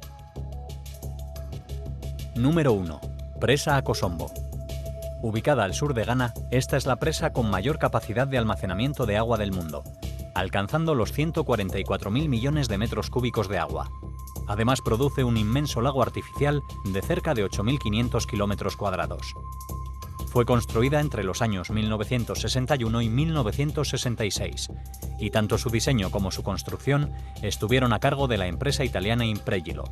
Número 1. Presa Akosombo. Ubicada al sur de Ghana, esta es la presa con mayor capacidad de almacenamiento de agua del mundo, alcanzando los 144.000 millones de metros cúbicos de agua. Además produce un inmenso lago artificial de cerca de 8.500 kilómetros cuadrados. Fue construida entre los años 1961 y 1966, y tanto su diseño como su construcción estuvieron a cargo de la empresa italiana Impregilo.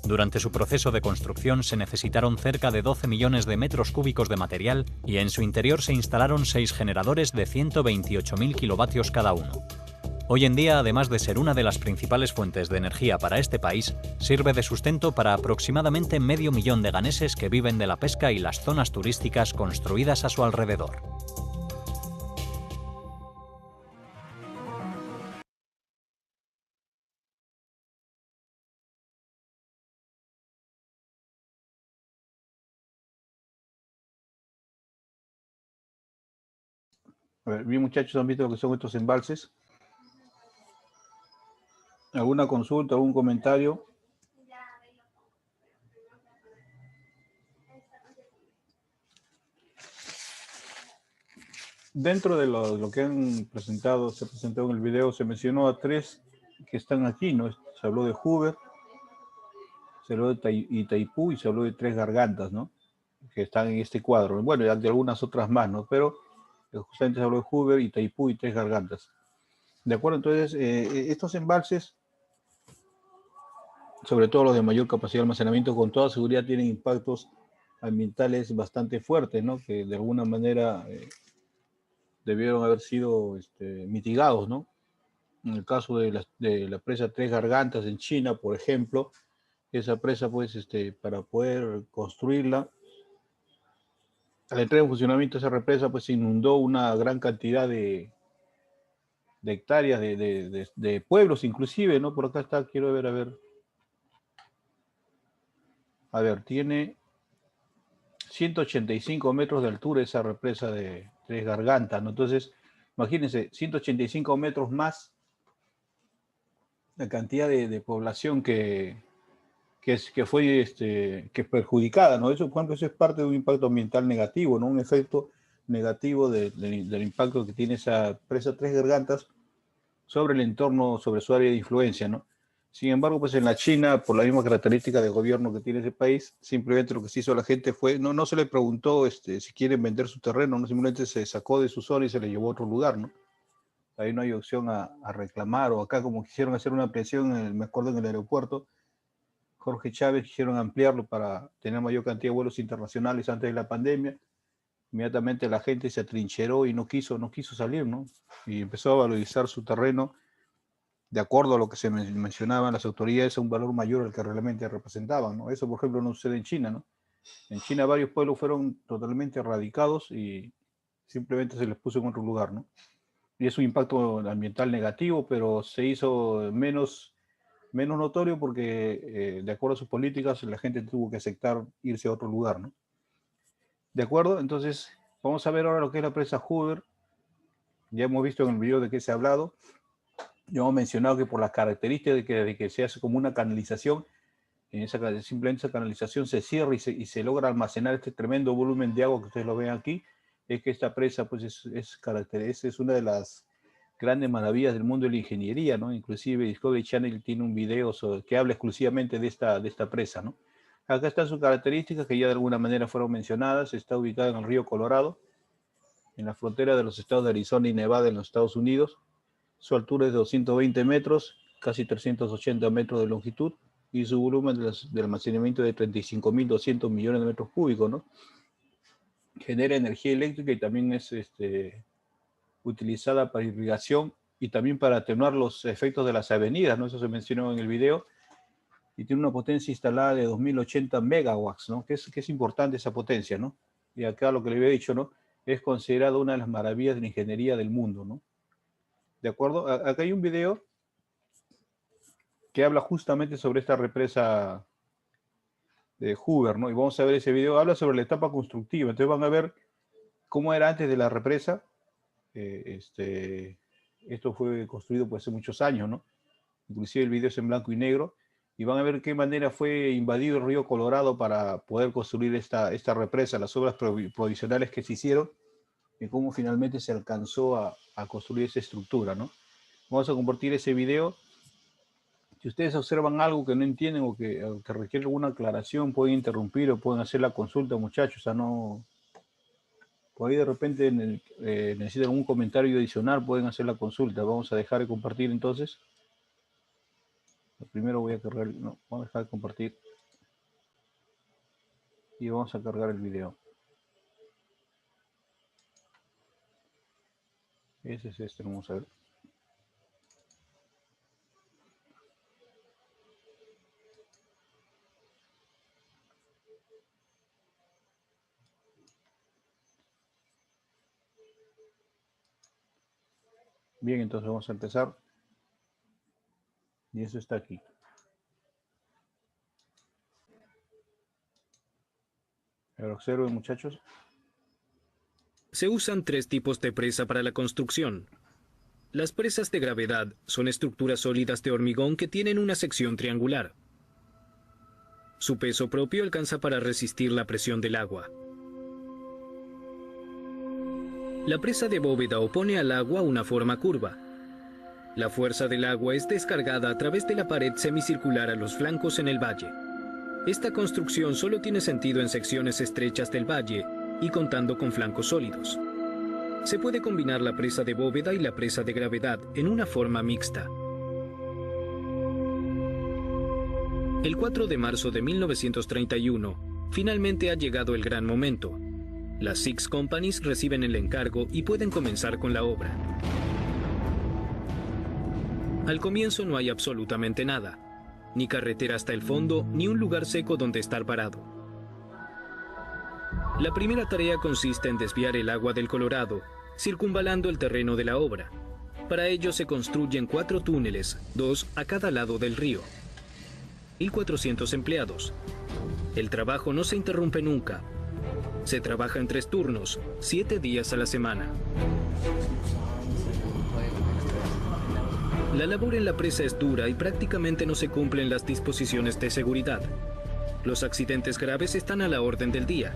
Durante su proceso de construcción se necesitaron cerca de 12 millones de metros cúbicos de material y en su interior se instalaron 6 generadores de 128.000 kilovatios cada uno. Hoy en día, además de ser una de las principales fuentes de energía para este país, sirve de sustento para aproximadamente 500.000 de ghaneses que viven de la pesca y las zonas turísticas construidas a su alrededor. A ver, bien, muchachos, ¿han visto lo que son estos embalses? ¿Alguna consulta, algún comentario? Dentro de lo que han presentado, se presentó en el video, se mencionó a 3 que están aquí, ¿no? Se habló de Hoover, se habló de Itaipú y se habló de 3 gargantas, ¿no? Que están en este cuadro. Bueno, y de algunas otras más, ¿no? Pero justamente se habló de Hoover, Itaipú y 3 gargantas. ¿De acuerdo? Entonces, estos embalses, sobre todo los de mayor capacidad de almacenamiento, con toda seguridad tienen impactos ambientales bastante fuertes, ¿no? Que de alguna manera debieron haber sido mitigados, ¿no? En el caso de la presa Tres Gargantas en China, por ejemplo, esa presa, pues, para poder construirla, al entrar en funcionamiento esa represa, pues se inundó una gran cantidad de hectáreas de pueblos, inclusive, ¿no? Por acá está, quiero ver, a ver, tiene 185 metros de altura esa represa de Tres Gargantas, ¿no? Entonces, imagínense, 185 metros más la cantidad de población que fue que perjudicada, ¿no? Eso, por ejemplo, eso es parte de un impacto ambiental negativo, ¿no? Un efecto negativo del impacto que tiene esa presa Tres Gargantas sobre el entorno, sobre su área de influencia, ¿no? Sin embargo, pues en la China, por la misma característica de gobierno que tiene ese país, simplemente lo que se hizo a la gente fue, no se le preguntó si quieren vender su terreno, no, simplemente se sacó de su zona y se le llevó a otro lugar, ¿no? Ahí no hay opción a reclamar, o acá como quisieron hacer una presión, me acuerdo en el aeropuerto, Jorge Chávez quisieron ampliarlo para tener mayor cantidad de vuelos internacionales antes de la pandemia. Inmediatamente la gente se atrincheró y no quiso salir, ¿no? Y empezó a valorizar su terreno de acuerdo a lo que se mencionaban las autoridades, a un valor mayor al que realmente representaban, ¿no? Eso, por ejemplo, no sucede en China, ¿no? En China varios pueblos fueron totalmente erradicados y simplemente se les puso en otro lugar, ¿no? Y es un impacto ambiental negativo, pero se hizo menos notorio porque, de acuerdo a sus políticas, la gente tuvo que aceptar irse a otro lugar, ¿no? ¿De acuerdo? Entonces, vamos a ver ahora lo que es la presa Hoover. Ya hemos visto en el video de qué se ha hablado. Ya hemos mencionado que por las características de que se hace como una canalización, simplemente esa canalización se cierra y se logra almacenar este tremendo volumen de agua que ustedes lo ven aquí, es que esta presa pues es una de las grandes maravillas del mundo de la ingeniería, ¿no? Inclusive Discovery Channel tiene un video que habla exclusivamente de esta presa, ¿no? Acá están sus características que ya de alguna manera fueron mencionadas. Está ubicada en el río Colorado, en la frontera de los estados de Arizona y Nevada en los Estados Unidos. Su altura es de 220 metros, casi 380 metros de longitud, y su volumen de almacenamiento de 35.200 millones de metros cúbicos, ¿no? Genera energía eléctrica y también es utilizada para irrigación y también para atenuar los efectos de las avenidas, ¿no? Eso se mencionó en el video. Y tiene una potencia instalada de 2080 megawatts, ¿no? Que es importante esa potencia, ¿no? Y acá lo que le había dicho, ¿no? Es considerado una de las maravillas de la ingeniería del mundo, ¿no? ¿De acuerdo? Acá hay un video que habla justamente sobre esta represa de Hoover, ¿no? Y vamos a ver ese video. Habla sobre la etapa constructiva. Entonces van a ver cómo era antes de la represa. Esto fue construido pues hace muchos años, ¿no? Inclusive el video es en blanco y negro. y van a ver qué manera fue invadido el río Colorado para poder construir esta represa, las obras provisionales que se hicieron, y cómo finalmente se alcanzó a construir esa estructura, ¿no? Vamos a compartir ese video. Si ustedes observan algo que no entienden o que requiere alguna aclaración, pueden interrumpir o pueden hacer la consulta, muchachos. O sea, no... Por ahí de repente necesitan algún comentario adicional, pueden hacer la consulta. Vamos a dejar de compartir entonces. Primero voy a cargar... No, vamos a dejar de compartir. Y vamos a cargar el video. Ese es este, vamos a ver. Bien, entonces vamos a empezar. Y eso está aquí. Pero observen, muchachos. Se usan 3 tipos de presa para la construcción. Las presas de gravedad son estructuras sólidas de hormigón que tienen una sección triangular. Su peso propio alcanza para resistir la presión del agua. La presa de bóveda opone al agua una forma curva. La fuerza del agua es descargada a través de la pared semicircular a los flancos en el valle. Esta construcción solo tiene sentido en secciones estrechas del valle y contando con flancos sólidos. Se puede combinar la presa de bóveda y la presa de gravedad en una forma mixta. El 4 de marzo de 1931, finalmente ha llegado el gran momento. Las Six Companies reciben el encargo y pueden comenzar con la obra. Al comienzo no hay absolutamente nada, ni carretera hasta el fondo, ni un lugar seco donde estar parado. La primera tarea consiste en desviar el agua del Colorado, circunvalando el terreno de la obra. Para ello se construyen 4 túneles, 2 a cada lado del río. 1.400 empleados. El trabajo no se interrumpe nunca. Se trabaja en 3 turnos, 7 días a la semana. La labor en la presa es dura y prácticamente no se cumplen las disposiciones de seguridad. Los accidentes graves están a la orden del día.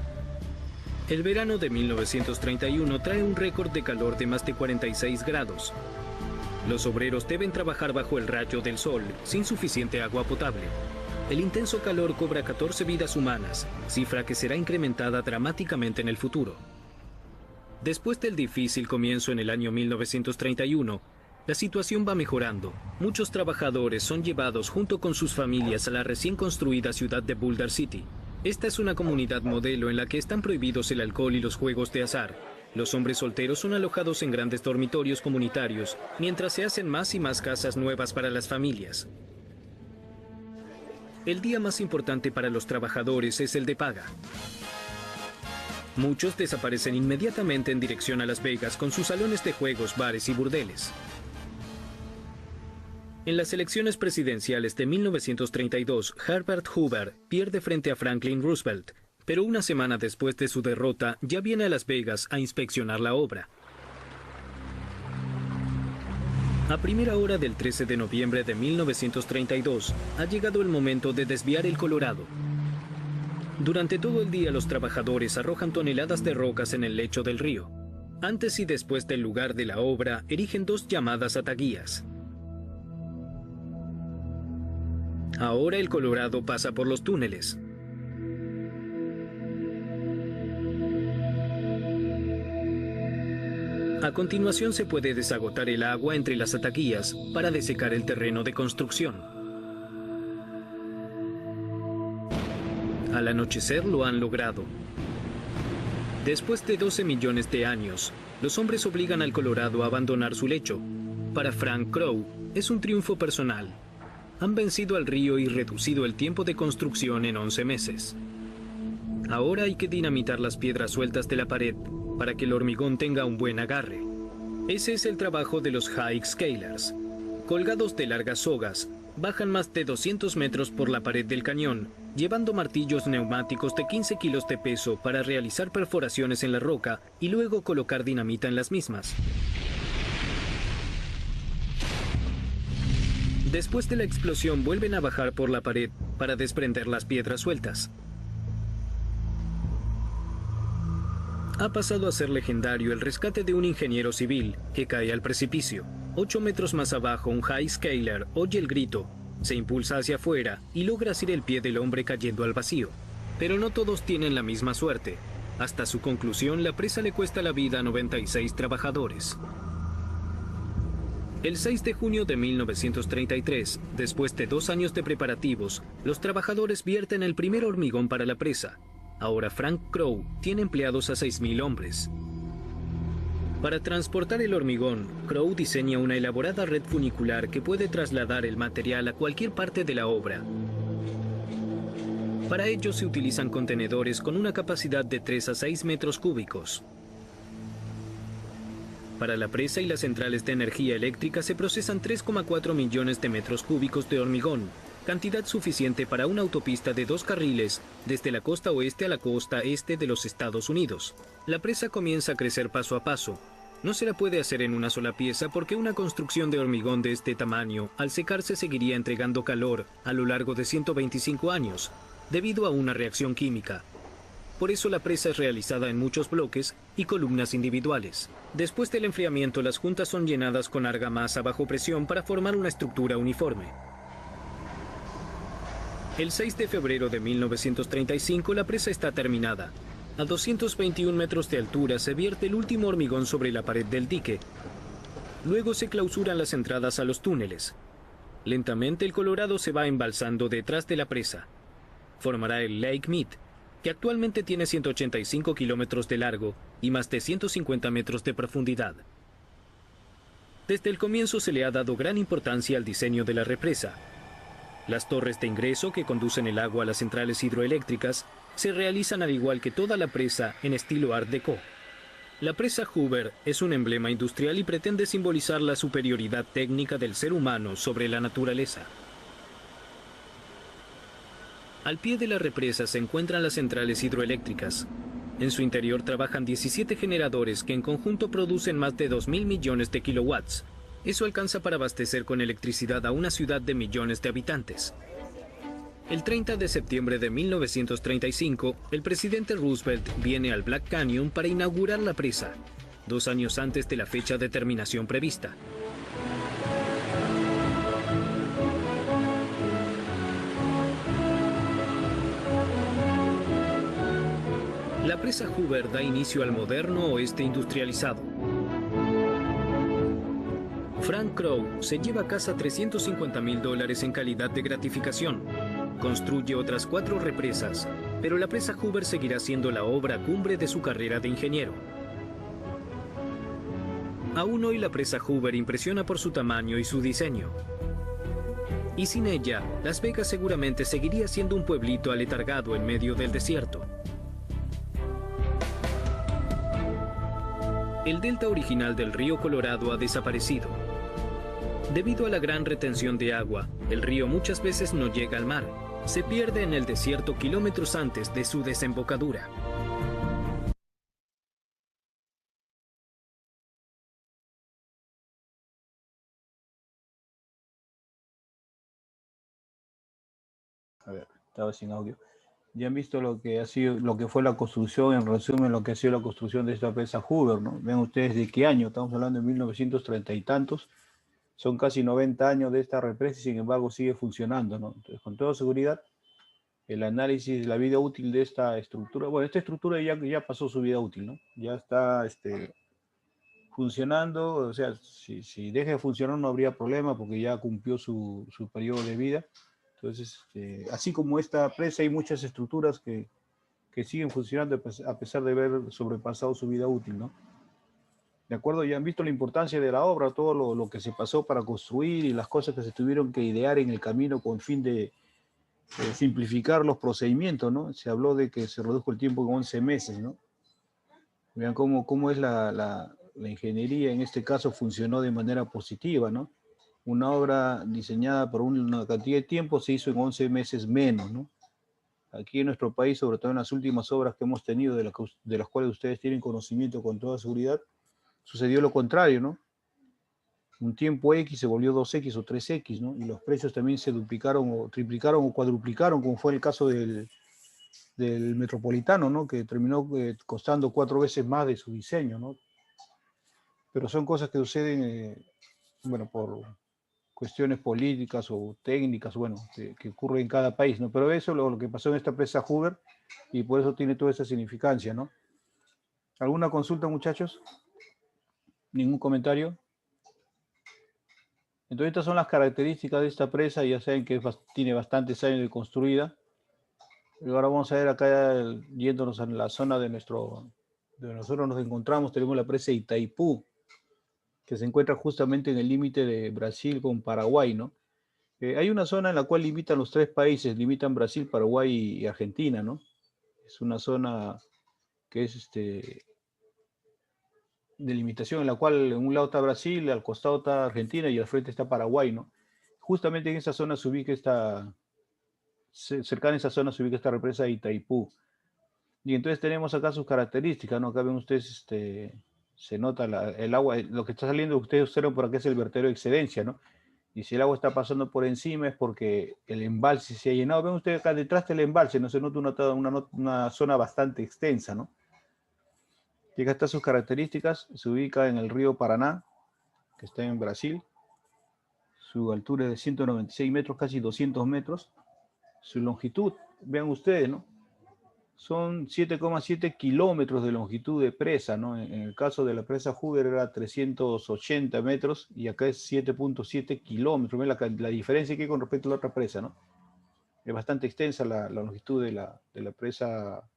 El verano de 1931 trae un récord de calor de más de 46 grados. Los obreros deben trabajar bajo el rayo del sol, sin suficiente agua potable. El intenso calor cobra 14 vidas humanas, cifra que será incrementada dramáticamente en el futuro. Después del difícil comienzo en el año 1931, la situación va mejorando. Muchos trabajadores son llevados junto con sus familias a la recién construida ciudad de Boulder City. Esta es una comunidad modelo en la que están prohibidos el alcohol y los juegos de azar. Los hombres solteros son alojados en grandes dormitorios comunitarios, mientras se hacen más y más casas nuevas para las familias. El día más importante para los trabajadores es el de paga. Muchos desaparecen inmediatamente en dirección a Las Vegas con sus salones de juegos, bares y burdeles. En las elecciones presidenciales de 1932, Herbert Hoover pierde frente a Franklin Roosevelt, pero una semana después de su derrota ya viene a Las Vegas a inspeccionar la obra. A primera hora del 13 de noviembre de 1932, ha llegado el momento de desviar el Colorado. Durante todo el día los trabajadores arrojan toneladas de rocas en el lecho del río. Antes y después del lugar de la obra, erigen 2 llamadas ataguías. Ahora el Colorado pasa por los túneles. A continuación se puede desagotar el agua entre las ataguías para desecar el terreno de construcción. Al anochecer lo han logrado. Después de 12 millones de años, los hombres obligan al Colorado a abandonar su lecho. Para Frank Crowe es un triunfo personal. Han vencido al río y reducido el tiempo de construcción en 11 meses. Ahora hay que dinamitar las piedras sueltas de la pared para que el hormigón tenga un buen agarre. Ese es el trabajo de los high scalers. Colgados de largas sogas, bajan más de 200 metros por la pared del cañón, llevando martillos neumáticos de 15 kilos de peso para realizar perforaciones en la roca y luego colocar dinamita en las mismas. Después de la explosión vuelven a bajar por la pared para desprender las piedras sueltas. Ha pasado a ser legendario el rescate de un ingeniero civil que cae al precipicio. 8 metros más abajo, un high scaler oye el grito, se impulsa hacia afuera y logra asir el pie del hombre cayendo al vacío. Pero no todos tienen la misma suerte. Hasta su conclusión, la presa le cuesta la vida a 96 trabajadores. El 6 de junio de 1933, después de 2 años de preparativos, los trabajadores vierten el primer hormigón para la presa. Ahora Frank Crowe tiene empleados a 6.000 hombres. Para transportar el hormigón, Crowe diseña una elaborada red funicular que puede trasladar el material a cualquier parte de la obra. Para ello se utilizan contenedores con una capacidad de 3 a 6 metros cúbicos. Para la presa y las centrales de energía eléctrica se procesan 3,4 millones de metros cúbicos de hormigón, cantidad suficiente para una autopista de 2 carriles desde la costa oeste a la costa este de los Estados Unidos. La presa comienza a crecer paso a paso. No se la puede hacer en una sola pieza porque una construcción de hormigón de este tamaño, al secarse, seguiría entregando calor a lo largo de 125 años, debido a una reacción química. Por eso la presa es realizada en muchos bloques y columnas individuales. Después del enfriamiento, las juntas son llenadas con argamasa bajo presión para formar una estructura uniforme. El 6 de febrero de 1935 la presa está terminada. A 221 metros de altura se vierte el último hormigón sobre la pared del dique. Luego se clausuran las entradas a los túneles. Lentamente el Colorado se va embalsando detrás de la presa. Formará el Lake Mead, que actualmente tiene 185 kilómetros de largo y más de 150 metros de profundidad. Desde el comienzo se le ha dado gran importancia al diseño de la represa. Las torres de ingreso que conducen el agua a las centrales hidroeléctricas se realizan al igual que toda la presa en estilo Art Deco. La presa Hoover es un emblema industrial y pretende simbolizar la superioridad técnica del ser humano sobre la naturaleza. Al pie de la represa se encuentran las centrales hidroeléctricas. En su interior trabajan 17 generadores que en conjunto producen más de 2.000 millones de kilowatts. Eso alcanza para abastecer con electricidad a una ciudad de millones de habitantes. El 30 de septiembre de 1935, el presidente Roosevelt viene al Black Canyon para inaugurar la presa, 2 años antes de la fecha de terminación prevista. La presa Hoover da inicio al moderno oeste industrializado. Frank Crowe se lleva a casa $350.000 en calidad de gratificación. Construye otras 4 represas, pero la presa Hoover seguirá siendo la obra cumbre de su carrera de ingeniero. Aún hoy la presa Hoover impresiona por su tamaño y su diseño. Y sin ella, Las Vegas seguramente seguiría siendo un pueblito aletargado en medio del desierto. El delta original del río Colorado ha desaparecido. Debido a la gran retención de agua, el río muchas veces no llega al mar. Se pierde en el desierto kilómetros antes de su desembocadura. A ver, estaba sin audio. Ya han visto lo que ha sido, lo que fue la construcción, en resumen, lo que ha sido la construcción de esta presa Hoover, ¿no? Vean ustedes de qué año, estamos hablando de 1930 y tantos, son casi 90 años de esta represa y sin embargo sigue funcionando, ¿no? Entonces, con toda seguridad, el análisis de la vida útil de esta estructura, bueno, esta estructura ya pasó su vida útil, ¿no? Ya está funcionando, o sea, si deja de funcionar no habría problema porque ya cumplió su periodo de vida. Entonces, así como esta presa, hay muchas estructuras que siguen funcionando a pesar de haber sobrepasado su vida útil, ¿no? De acuerdo, ya han visto la importancia de la obra, todo lo que se pasó para construir y las cosas que se tuvieron que idear en el camino con fin de simplificar los procedimientos, ¿no? Se habló de que se redujo el tiempo en 11 meses, ¿no? Vean cómo es la ingeniería, en este caso funcionó de manera positiva, ¿no? Una obra diseñada por una cantidad de tiempo se hizo en 11 meses menos, ¿no? Aquí en nuestro país, sobre todo en las últimas obras que hemos tenido, de las cuales ustedes tienen conocimiento con toda seguridad, sucedió lo contrario, ¿no? un tiempo X se volvió 2X o 3X, ¿no? Y los precios también se duplicaron o triplicaron o cuadruplicaron, como fue el caso del Metropolitano, ¿no? Que terminó costando 4 veces más de su diseño, ¿no? Pero son cosas que suceden, bueno, por cuestiones políticas o técnicas, bueno, que ocurre en cada país, ¿no? Pero eso es lo que pasó en esta presa Hoover y por eso tiene toda esa significancia, ¿no? ¿Alguna consulta, muchachos? ¿Ningún comentario? Entonces estas son las características de esta presa, ya saben que tiene bastantes años de construida. Y ahora vamos a ver acá, yéndonos a la zona de nosotros nos encontramos, tenemos la presa Itaipú, que se encuentra justamente en el límite de Brasil con Paraguay, ¿no? Hay una zona en la cual limitan los tres países, limitan Brasil, Paraguay y Argentina, ¿no? Es una zona que es de limitación en la cual en un lado está Brasil, al costado está Argentina y al frente está Paraguay, ¿no? Justamente en esa zona se ubica cercana a esa zona se ubica esta represa de Itaipú. Y entonces tenemos acá sus características, ¿no? Acá ven ustedes, se nota el agua, lo que está saliendo, ustedes observan por acá es el vertedero de excedencia, ¿no? Y si el agua está pasando por encima es porque el embalse se ha llenado. Ven ustedes acá detrás del embalse, no se nota una zona bastante extensa, ¿no? Y acá están sus características, se ubica en el río Paraná, que está en Brasil. Su altura es de 196 metros, casi 200 metros. Su longitud, vean ustedes, ¿no? Son 7,7 kilómetros de longitud de presa, ¿no? En el caso de la presa Hoover era 380 metros y acá es 7,7 kilómetros. Ven la diferencia que hay con respecto a la otra presa, ¿no? Es bastante extensa la longitud de la presa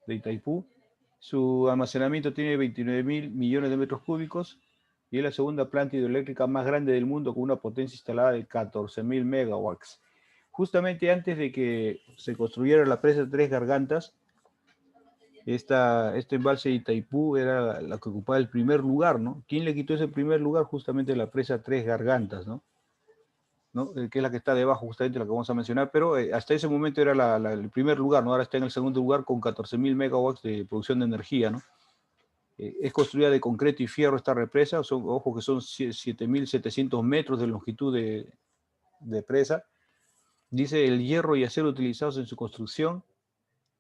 de Itaipú. Su almacenamiento tiene 29.000 millones de metros cúbicos y es la segunda planta hidroeléctrica más grande del mundo con una potencia instalada de 14.000 megawatts. Justamente antes de que se construyera la presa de Tres Gargantas, este embalse de Itaipú era la que ocupaba el primer lugar, ¿no? ¿Quién le quitó ese primer lugar? Justamente la presa Tres Gargantas, ¿no? Que es la que está debajo, justamente la que vamos a mencionar, pero hasta ese momento era el primer lugar, ¿no? Ahora está en el segundo lugar con 14.000 megawatts de producción de energía, ¿no? Es construida de concreto y fierro esta represa, ojo que son 7.700 metros de longitud de presa. Dice, el hierro y acero utilizados en su construcción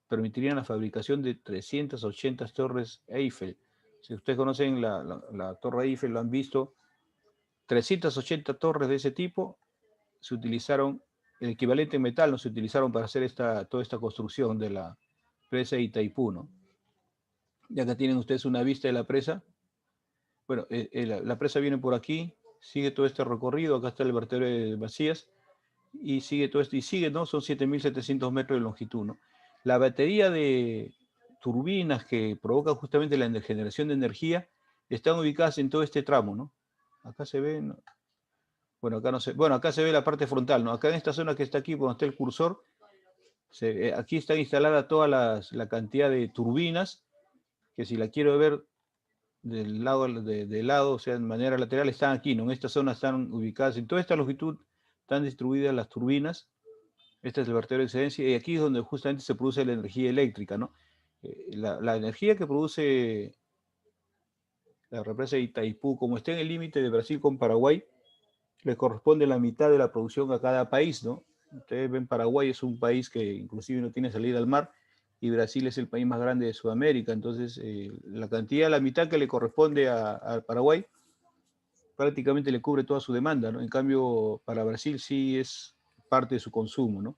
permitirían la fabricación de 380 torres Eiffel. Si ustedes conocen la torre Eiffel, lo han visto, 380 torres de ese tipo se utilizaron, el equivalente en metal, no se utilizaron para hacer toda esta construcción de la presa de Itaipú, ¿no? Y acá tienen ustedes una vista de la presa. Bueno, la presa viene por aquí, sigue todo este recorrido, acá está el vertedero de Macías, y sigue todo esto, y sigue, ¿no? Son 7.700 metros de longitud, ¿no? La batería de turbinas que provocan justamente la generación de energía están ubicadas en todo este tramo, ¿no? Acá se ve, ¿no? Bueno, acá no se, bueno, acá se ve la parte frontal, ¿no? Acá en esta zona que está aquí, donde está el cursor, aquí está instalada toda la cantidad de turbinas, que si la quiero ver del lado, o sea, de manera lateral, están aquí, ¿no? En esta zona están ubicadas, en toda esta longitud están distribuidas las turbinas. Este es el vertedero de excedencia, y aquí es donde justamente se produce la energía eléctrica, ¿no? La energía que produce la represa de Itaipú, como está en el límite de Brasil con Paraguay, le corresponde la mitad de la producción a cada país, ¿no? Ustedes ven, Paraguay es un país que inclusive no tiene salida al mar, y Brasil es el país más grande de Sudamérica, entonces la mitad que le corresponde a Paraguay, prácticamente le cubre toda su demanda, ¿no? En cambio, para Brasil sí es parte de su consumo, ¿no?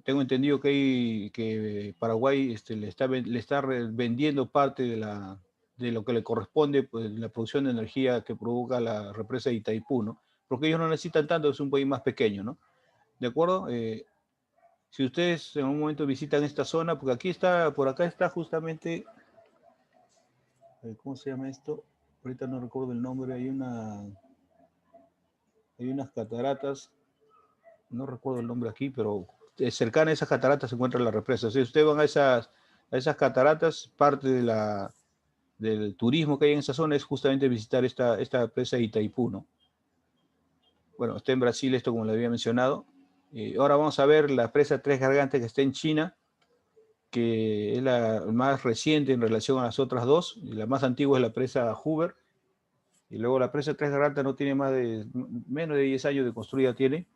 Tengo entendido que Paraguay le está vendiendo parte de lo que le corresponde, pues, la producción de energía que provoca la represa de Itaipú, ¿no? Porque ellos no necesitan tanto, es un país más pequeño, ¿no? ¿De acuerdo? Si ustedes en un momento visitan esta zona, porque por acá está justamente, ¿cómo se llama esto? Ahorita no recuerdo el nombre, hay unas cataratas, no recuerdo el nombre aquí, pero cercana a esas cataratas se encuentra la represa. Si ustedes van a esas cataratas, parte del turismo que hay en esa zona es justamente visitar esta presa de Itaipú, ¿no? Bueno, está en Brasil esto, como le había mencionado. Ahora vamos a ver la presa Tres Gargantas que está en China, que es la más reciente en relación a las otras dos. La más antigua es la presa Hoover. Y luego la presa Tres Gargantas no tiene menos de 10 años de construida tiene.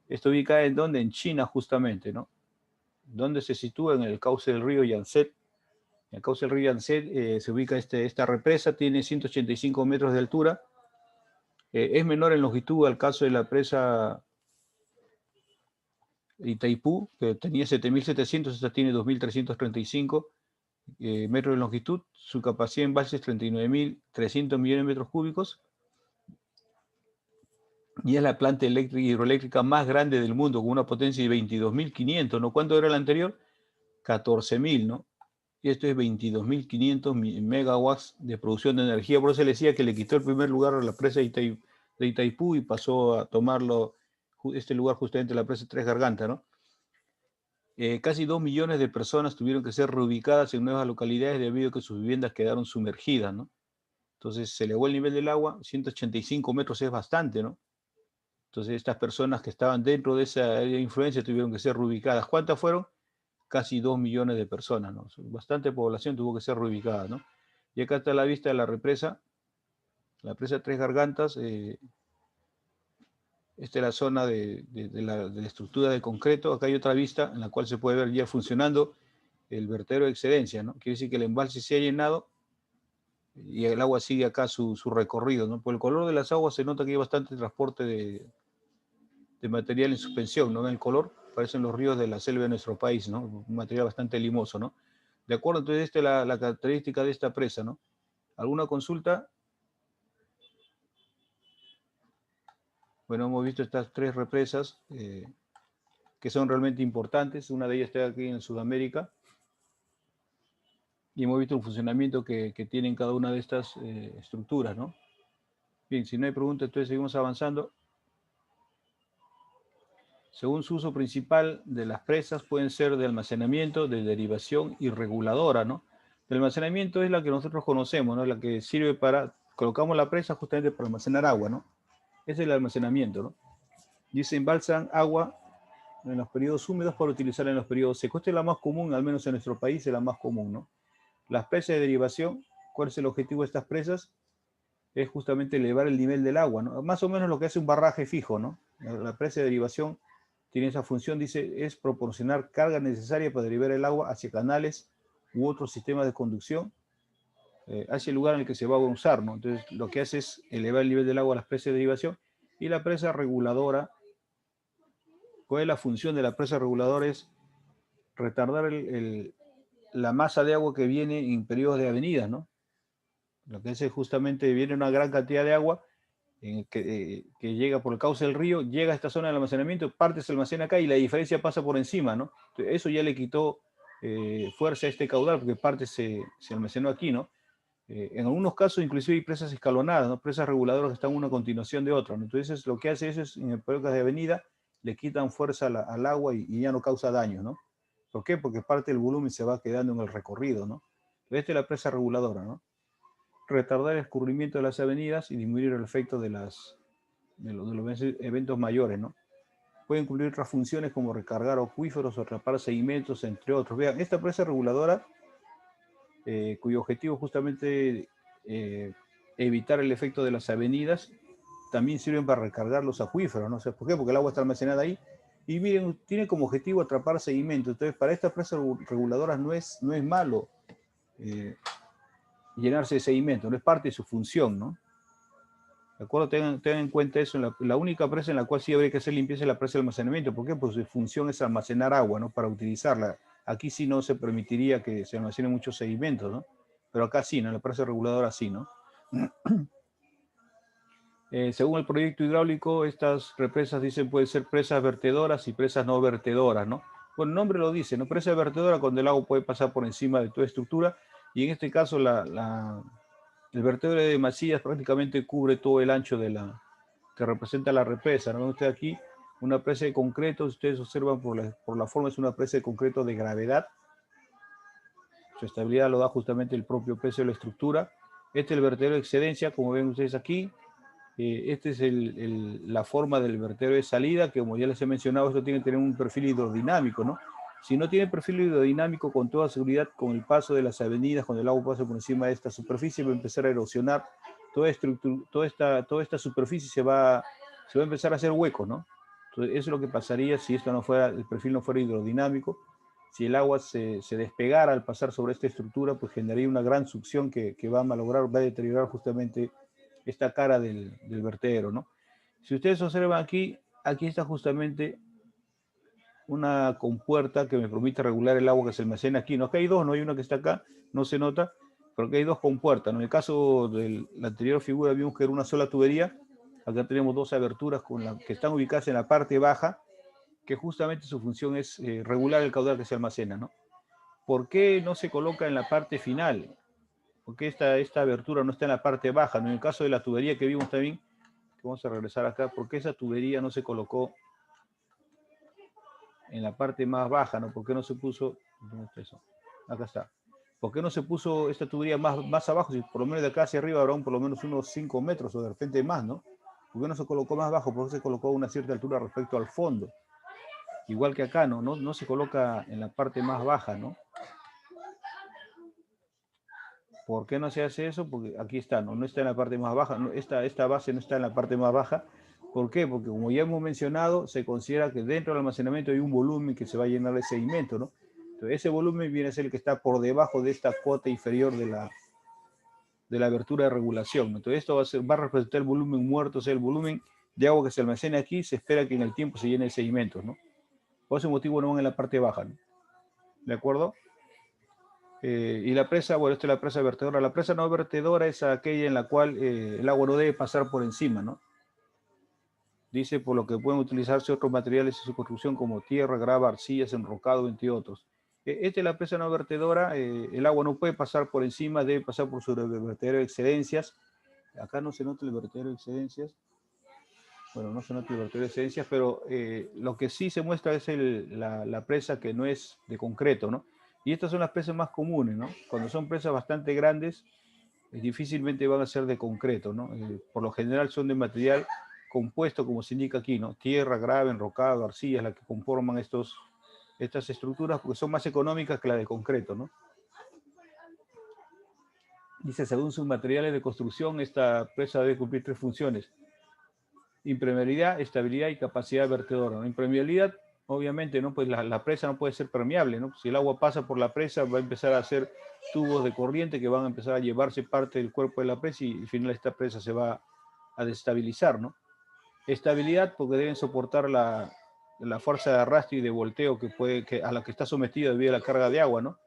Está ubicada en donde, en China justamente, ¿no? Donde se sitúa en el cauce del río Yangtze. En el cauce del río Yangtze se ubica esta represa, tiene 185 metros de altura. Es menor en longitud al caso de la presa Itaipú, que tenía 7.700, esta tiene 2.335 metros de longitud. Su capacidad en embalse es 39.300 millones de metros cúbicos. Y es la planta eléctrica y hidroeléctrica más grande del mundo, con una potencia de 22.500, ¿no? ¿Cuánto era la anterior? 14.000, ¿no? Y esto es 22.500 megawatts de producción de energía. Por eso le decía que le quitó el primer lugar a la presa de Itaipú y pasó a tomarlo este lugar justamente la presa Tres Gargantas, ¿no? Casi 2 millones de personas tuvieron que ser reubicadas en nuevas localidades debido a que sus viviendas quedaron sumergidas, ¿no? Entonces se elevó el nivel del agua, 185 metros es bastante, ¿no? Entonces estas personas que estaban dentro de esa área de influencia tuvieron que ser reubicadas. ¿Cuántas fueron? Casi 2 millones de personas, ¿no? Bastante población tuvo que ser reubicada, ¿no? Y acá está la vista de la presa Tres Gargantas. Esta es la zona de la estructura de concreto. Acá hay otra vista en la cual se puede ver ya funcionando el vertedero de excedencia, ¿no? Quiere decir que el embalse se ha llenado y el agua sigue acá su recorrido, ¿no? Por el color de las aguas se nota que hay bastante transporte de material en suspensión, ¿no? En el color parecen los ríos de la selva de nuestro país, ¿no? Un material bastante limoso, ¿no? De acuerdo, entonces esta es la característica de esta presa, ¿no? ¿Alguna consulta? Bueno, hemos visto estas tres represas que son realmente importantes. Una de ellas está aquí en Sudamérica. Y hemos visto el funcionamiento que tienen cada una de estas estructuras, ¿no? Bien, si no hay preguntas, entonces seguimos avanzando. Según su uso principal de las presas, pueden ser de almacenamiento, de derivación y reguladora, ¿no? El almacenamiento es la que nosotros conocemos, ¿no? La que sirve para, colocamos la presa justamente para almacenar agua, ¿no? Ese es el almacenamiento, ¿no? Y se embalsan agua en los periodos húmedos para utilizar en los periodos secos. Esta es la más común, al menos en nuestro país, es la más común, ¿no? Las presas de derivación, ¿cuál es el objetivo de estas presas? Es justamente elevar el nivel del agua, ¿no? Más o menos lo que hace un barraje fijo, ¿no? La presa de derivación tiene esa función, dice, es proporcionar carga necesaria para derivar el agua hacia canales u otros sistemas de conducción hacia el lugar en el que se va a usar, ¿no? Entonces, lo que hace es elevar el nivel del agua a las presas de derivación. Y la presa reguladora, ¿cuál es la función de la presa reguladora? Es retardar la masa de agua que viene en periodos de avenidas, ¿no? Lo que hace es justamente, viene una gran cantidad de agua que llega por el cauce del río, llega a esta zona del almacenamiento, parte se almacena acá y la diferencia pasa por encima, ¿no? Entonces, eso ya le quitó fuerza a este caudal, porque parte se almacenó aquí, ¿no? En algunos casos, inclusive hay presas escalonadas, ¿no? Presas reguladoras que están una a continuación de otra, ¿no? Entonces, lo que hace eso es, en épocas de avenida, le quitan fuerza al agua y ya no causa daño, ¿no? ¿Por qué? Porque parte del volumen se va quedando en el recorrido, ¿no? Esta es la presa reguladora, ¿no? Retardar el escurrimiento de las avenidas y disminuir el efecto de los eventos mayores, ¿no? Pueden cumplir otras funciones como recargar acuíferos o atrapar sedimentos, entre otros. Vean, esta presa reguladora, cuyo objetivo es justamente evitar el efecto de las avenidas, también sirven para recargar los acuíferos, ¿no? O sea, ¿por qué? Porque el agua está almacenada ahí. Y miren, tiene como objetivo atrapar sedimentos. Entonces, para estas presas reguladoras no es malo llenarse de sedimento, no es parte de su función, ¿no? ¿De acuerdo? Tengan en cuenta eso. La única presa en la cual sí habría que hacer limpieza es la presa de almacenamiento. ¿Por qué? Pues su función es almacenar agua, ¿no? Para utilizarla. Aquí sí no se permitiría que se almacenen muchos sedimentos, ¿no? Pero acá sí, ¿no? En la presa reguladora sí, ¿no? Según el proyecto hidráulico, estas represas dicen pueden ser presas vertedoras y presas no vertedoras, ¿no? Bueno, el nombre lo dice, ¿no? Presa vertedora cuando el agua puede pasar por encima de toda estructura, y en este caso el vertedero de Macías prácticamente cubre todo el ancho que representa la represa, ¿no? Ven ustedes aquí una presa de concreto, ustedes observan por la forma, es una presa de concreto de gravedad. Su estabilidad lo da justamente el propio peso de la estructura. Este es el vertedero de excedencia, como ven ustedes aquí. Esta es la forma del vertedero de salida, que como ya les he mencionado, esto tiene que tener un perfil hidrodinámico, ¿no? Si no tiene perfil hidrodinámico, con toda seguridad, con el paso de las avenidas, cuando el agua pasa por encima de esta superficie, va a empezar a erosionar toda esta superficie se va a empezar a hacer huecos, ¿no? Entonces, eso es lo que pasaría si esto no fuera, el perfil no fuera hidrodinámico. Si el agua se despegara al pasar sobre esta estructura, pues generaría una gran succión que va a malograr, va a deteriorar justamente esta cara del vertedero, ¿no? Si ustedes observan aquí está justamente una compuerta que me permite regular el agua que se almacena aquí. No, acá hay dos, no hay una que está acá, no se nota, pero aquí hay dos compuertas, ¿no? En el caso de la anterior figura vimos que era una sola tubería. Acá tenemos dos aberturas que están ubicadas en la parte baja, que justamente su función es regular el caudal que se almacena, ¿no? ¿Por qué no se coloca en la parte final? ¿Por qué esta abertura no está en la parte baja? ¿No? En el caso de la tubería que vimos también, que vamos a regresar acá, ¿por qué esa tubería no se colocó en la parte más baja, ¿no? ¿Por qué no se puso? ¿Dónde está eso? Acá está. ¿Por qué no se puso esta tubería más abajo? Si por lo menos de acá hacia arriba habrá por lo menos unos 5 metros o de repente más, ¿no? ¿Por qué no se colocó más bajo? ¿Por qué se colocó a una cierta altura respecto al fondo? Igual que acá, ¿no? No se coloca en la parte más baja, ¿no? ¿Por qué no se hace eso? Porque aquí está, no está en la parte más baja. No, esta base no está en la parte más baja. ¿Por qué? Porque como ya hemos mencionado, se considera que dentro del almacenamiento hay un volumen que se va a llenar de sedimento, ¿no? Entonces ese volumen viene a ser el que está por debajo de esta cuota inferior de la abertura de regulación, ¿no? Entonces esto va a representar el volumen muerto, o sea, el volumen de agua que se almacena aquí, se espera que en el tiempo se llene de sedimentos, ¿no? Por ese motivo no van en la parte baja, ¿no? ¿De acuerdo? Y la presa, bueno, esta es la presa vertedora. La presa no vertedora es aquella en la cual el agua no debe pasar por encima, ¿no? Dice, por lo que pueden utilizarse otros materiales en su construcción como tierra, grava, arcillas, enrocado, entre otros. Esta es la presa no vertedora. El agua no puede pasar por encima, debe pasar por sobre el vertedero de excedencias. Acá no se nota el vertedero de excedencias. Bueno, no se nota el vertedero de excedencias, pero lo que sí se muestra es la presa que no es de concreto, ¿no? Y estas son las presas más comunes, ¿no? Cuando son presas bastante grandes, difícilmente van a ser de concreto, ¿no? Por lo general son de material compuesto, como se indica aquí, ¿no? Tierra, grava, enrocado, arcillas, las que conforman estas estructuras, porque son más económicas que las de concreto, ¿no? Dice, según sus materiales de construcción, esta presa debe cumplir 3 funciones: impermeabilidad, estabilidad y capacidad vertedora, ¿no? Impermeabilidad, obviamente, ¿no? Pues la presa no puede ser permeable, ¿no? Si el agua pasa por la presa, va a empezar a hacer tubos de corriente que van a empezar a llevarse parte del cuerpo de la presa y al final esta presa se va a destabilizar, ¿no? Estabilidad, porque deben soportar la fuerza de arrastre y de volteo a la que está sometida debido a la carga de agua, ¿no?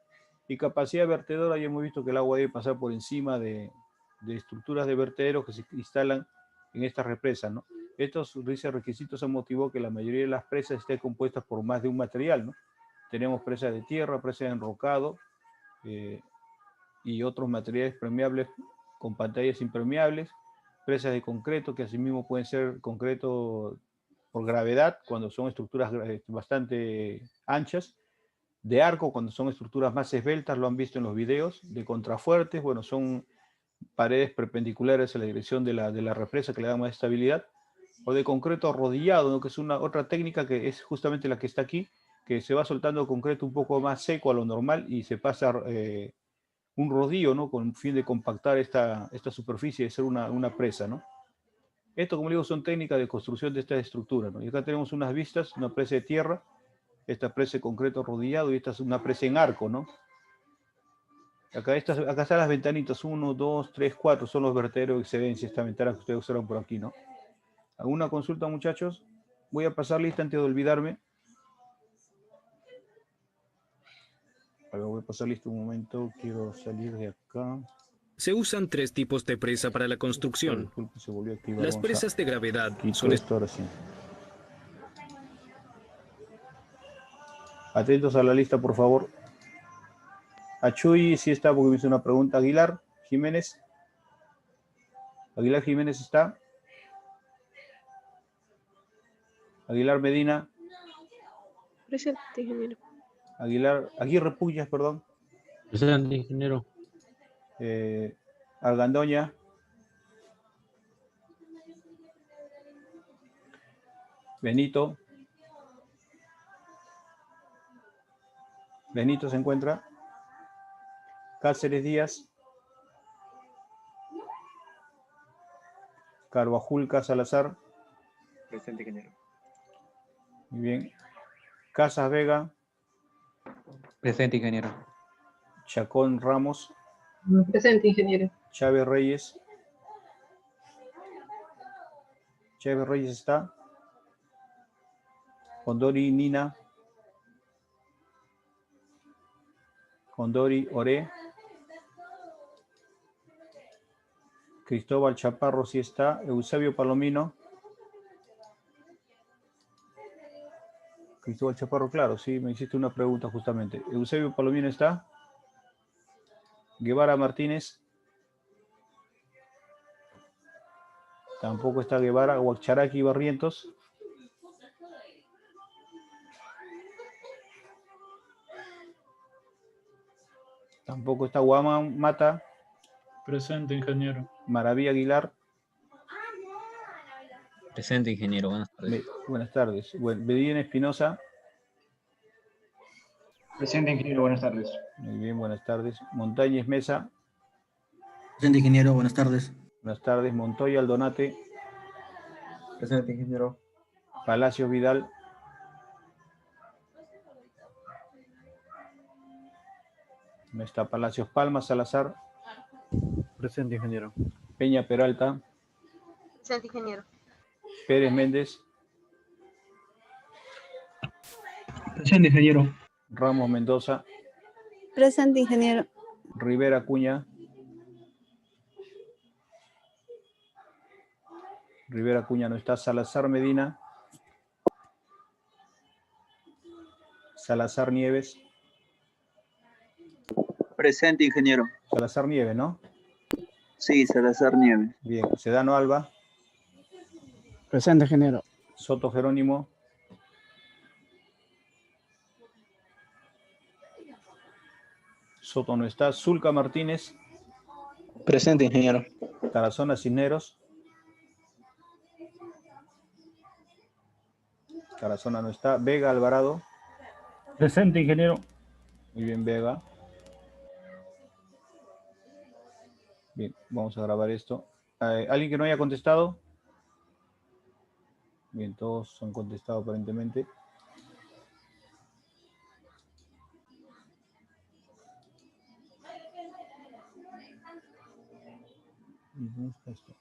Y capacidad vertedora, ya hemos visto que el agua debe pasar por encima de estructuras de vertederos que se instalan en estas represas, ¿no? Estos requisitos han motivado que la mayoría de las presas estén compuestas por más de un material, ¿no? Tenemos presas de tierra, presas de enrocado y otros materiales permeables con pantallas impermeables, presas de concreto, que asimismo pueden ser concreto por gravedad, cuando son estructuras bastante anchas, de arco, cuando son estructuras más esbeltas, lo han visto en los videos, de contrafuertes, bueno, son paredes perpendiculares a la dirección de la represa que le da más estabilidad, o de concreto arrodillado, ¿no? Que es otra técnica que es justamente la que está aquí, que se va soltando concreto un poco más seco a lo normal y se pasa un rodillo, ¿no? Con el fin de compactar esta superficie y ser una presa, ¿no? Esto, como digo, son técnicas de construcción de esta estructura, ¿no? Y acá tenemos unas vistas, una presa de tierra, esta presa de concreto arrodillado y esta es una presa en arco, ¿no? Acá están las ventanitas, 1, 2, 3, 4, son los vertederos de excedencia, esta ventana que ustedes observan por aquí, ¿no? ¿Alguna consulta, muchachos? Voy a pasar lista antes de olvidarme. A ver, voy a pasar lista un momento, quiero salir de acá. Se usan 3 tipos de presa para la construcción. Disculpe, se volvió a activar. Las presas de gravedad son esto ahora sí. Atentos a la lista, por favor. A Chuy sí está porque me hizo una pregunta. Aguilar Jiménez. Aguilar Jiménez está. Aguilar Medina. Presente, ingeniero. Aguirre Puyas, perdón. Presente, ingeniero. Argandoña. Benito. Benito se encuentra. Cáceres Díaz. Carbajulca Salazar. Presente, ingeniero. Muy bien. Casas Vega. Presente, ingeniero. Chacón Ramos. Presente, ingeniero. Chávez Reyes. Chávez Reyes está. Condori Nina. Condori Oré. Cristóbal Chaparro sí está. Eusebio Palomino. Cristóbal Chaparro, claro, sí, me hiciste una pregunta justamente. Eusebio Palomino está. Guevara Martínez. Tampoco está Guevara. Huacharaqui Barrientos. Tampoco está Guamán Mata. Presente, ingeniero. Maravilla Aguilar. Presente, ingeniero. Buenas tardes. Buenas tardes. Bedín Espinosa. Presente, ingeniero. Buenas tardes. Muy bien, buenas tardes. Montañez Mesa. Presente, ingeniero. Buenas tardes. Buenas tardes. Montoya Aldonate. Presente, ingeniero. Palacios Vidal. No está Palacios. Palma Salazar. Presente, ingeniero. Peña Peralta. Presente, ingeniero. Pérez Méndez. Presente, ingeniero. Ramos Mendoza. Presente, ingeniero. Rivera Acuña. Rivera Acuña no está. Salazar Medina. Salazar Nieves. Presente, ingeniero. Salazar Nieves, ¿no? Sí, Salazar Nieves. Bien. Sedano Alba. Presente, ingeniero. Soto Jerónimo. Soto no está. Zulca Martínez. Presente, ingeniero. Tarazona Cisneros. Tarazona no está. Vega Alvarado. Presente, ingeniero. Muy bien, Vega. Bien, vamos a grabar esto. ¿Alguien que no haya contestado? Bien, todos han contestado aparentemente. ¿Dónde está esto?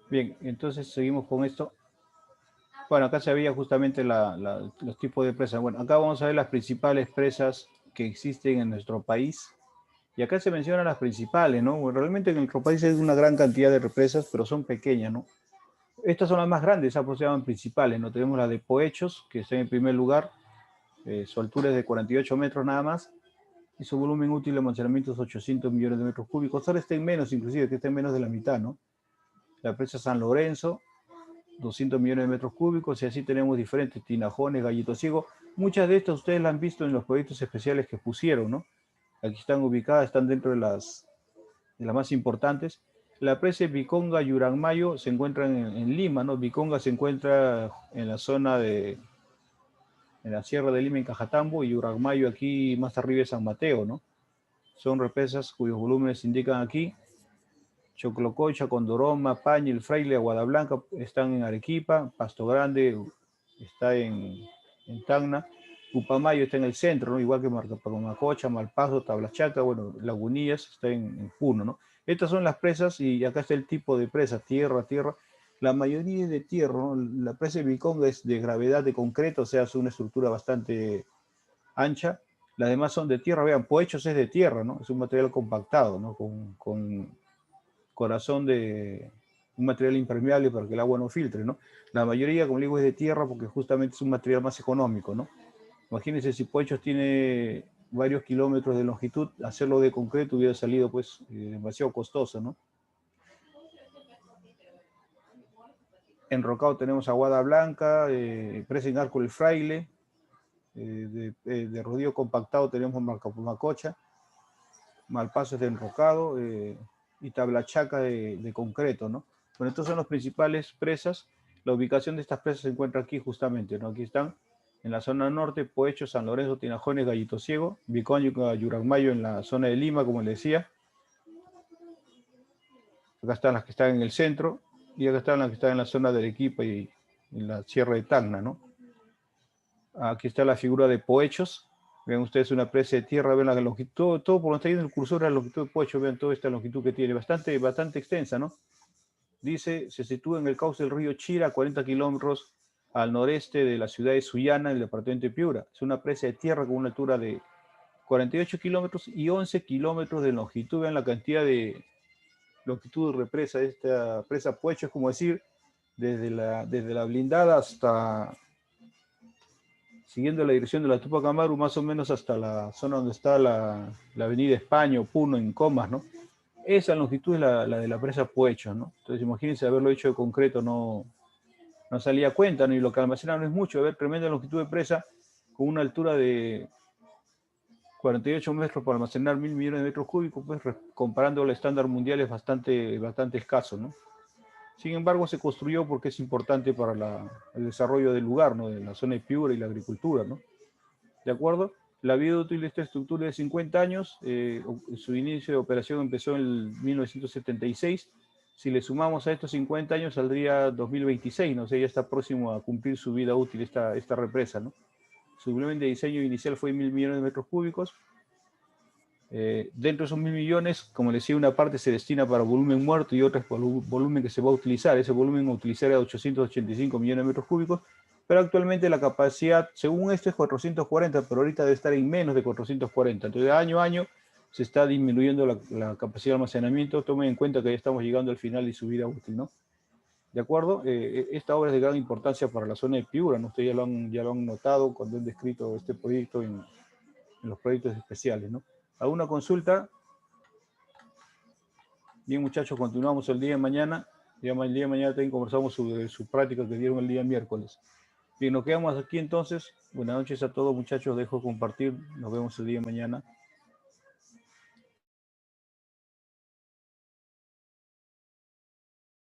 Bien, entonces seguimos con esto. Bueno, acá se veía justamente los tipos de presas. Bueno, acá vamos a ver las principales presas que existen en nuestro país. Y acá se mencionan las principales, ¿no? Bueno, realmente en nuestro país hay una gran cantidad de represas, pero son pequeñas, ¿no? Estas son las más grandes, esas pues se llaman principales, ¿no? Tenemos la de Poechos, que está en primer lugar. Su altura es de 48 metros nada más. Y su volumen útil de almacenamiento es 800 millones de metros cúbicos. Ahora está en menos, inclusive, que está en menos de la mitad, ¿no? La presa San Lorenzo, 200 millones de metros cúbicos, y así tenemos diferentes, Tinajones, Gallito Ciego. Muchas de estas ustedes las han visto en los proyectos especiales que pusieron, ¿no? Aquí están ubicadas, están dentro de las más importantes. La presa de Viconga y Uranmayo se encuentran en Lima, ¿no? Viconga se encuentra en la zona en la Sierra de Lima, en Cajatambo, y Uranmayo aquí más arriba de San Mateo, ¿no? Son represas cuyos volúmenes se indican aquí. Choclococha, Condoroma, Paña, El Fraile, Aguada Blanca están en Arequipa, Pasto Grande está en Tacna, Upamayo está en el centro, ¿no? Igual que Macocha, Malpaso, Tablachaca, bueno, Lagunillas está en Puno, ¿no? Estas son las presas y acá está el tipo de presa, tierra. La mayoría es de tierra, ¿no? La presa de Viconga es de gravedad de concreto, o sea, es una estructura bastante ancha. Las demás son de tierra, vean, Poechos es de tierra, ¿no? Es un material compactado, ¿no? Con corazón de un material impermeable para que el agua no filtre, ¿no? La mayoría, como digo, es de tierra porque justamente es un material más económico, ¿no? Imagínense si Poechos tiene varios kilómetros de longitud, hacerlo de concreto hubiera salido pues demasiado costoso, ¿no? En Rocao tenemos Aguada Blanca, presa en Arco El Fraile, de rodillo compactado tenemos Macocha. malpasos de enrocado y tablachaca de concreto, ¿no? Bueno, estos son las principales presas. La ubicación de estas presas se encuentra aquí justamente, ¿no? Aquí están en la zona norte, Poecho, San Lorenzo, Tinajones, Gallito Ciego, Vicuña, Yuragmayo en la zona de Lima, como les decía. Acá están las que están en el centro y acá están las que están en la zona de Arequipa y en la Sierra de Tacna, ¿no? Aquí está la figura de Poechos. Vean ustedes una presa de tierra, ven la longitud, todo por donde está yendo el cursor, la longitud de Poecho, vean toda esta longitud que tiene, bastante extensa, ¿no? Dice, se sitúa en el cauce del río Chira, 40 kilómetros al noreste de la ciudad de Sullana, en el departamento de Piura. Es una presa de tierra con una altura de 48 kilómetros y 11 kilómetros de longitud. Vean la cantidad de longitud de represa de esta presa Poecho, es como decir, desde la blindada hasta, siguiendo la dirección de la Tupac Amaru, más o menos hasta la zona donde está la avenida España o Puno en Comas, ¿no? Esa longitud es la de la presa Poecho, ¿no? Entonces imagínense haberlo hecho de concreto, no salía a cuenta, ¿no? Y lo que almacena no es mucho, a ver, tremenda longitud de presa con una altura de 48 metros para almacenar 1.000 millones de metros cúbicos, pues comparando al estándar mundial es bastante escaso, ¿no? Sin embargo, se construyó porque es importante para el desarrollo del lugar, ¿no? De la zona de Piura y la agricultura, ¿no? ¿De acuerdo? La vida útil de esta estructura es de 50 años, su inicio de operación empezó en 1976. Si le sumamos a estos 50 años, saldría 2026, no sé, ya está próximo a cumplir su vida útil esta represa, ¿no? Su volumen de diseño inicial fue 1.000 millones de metros cúbicos. Dentro de esos 1.000 millones, como les decía, una parte se destina para volumen muerto y otra es por volumen que se va a utilizar. Ese volumen a utilizar es 885 millones de metros cúbicos, pero actualmente la capacidad, según esto, es 440, pero ahorita debe estar en menos de 440. Entonces, año a año se está disminuyendo la capacidad de almacenamiento. Tomen en cuenta que ya estamos llegando al final de su vida útil, ¿no? ¿De acuerdo? Esta obra es de gran importancia para la zona de Piura, ¿no? Ustedes ya lo han notado cuando han descrito este proyecto en los proyectos especiales, ¿no? ¿Alguna consulta? Bien, muchachos, continuamos el día de mañana. El día de mañana también conversamos sobre su práctica que dieron el día miércoles. Bien, nos quedamos aquí entonces. Buenas noches a todos, muchachos. Dejo compartir. Nos vemos el día de mañana.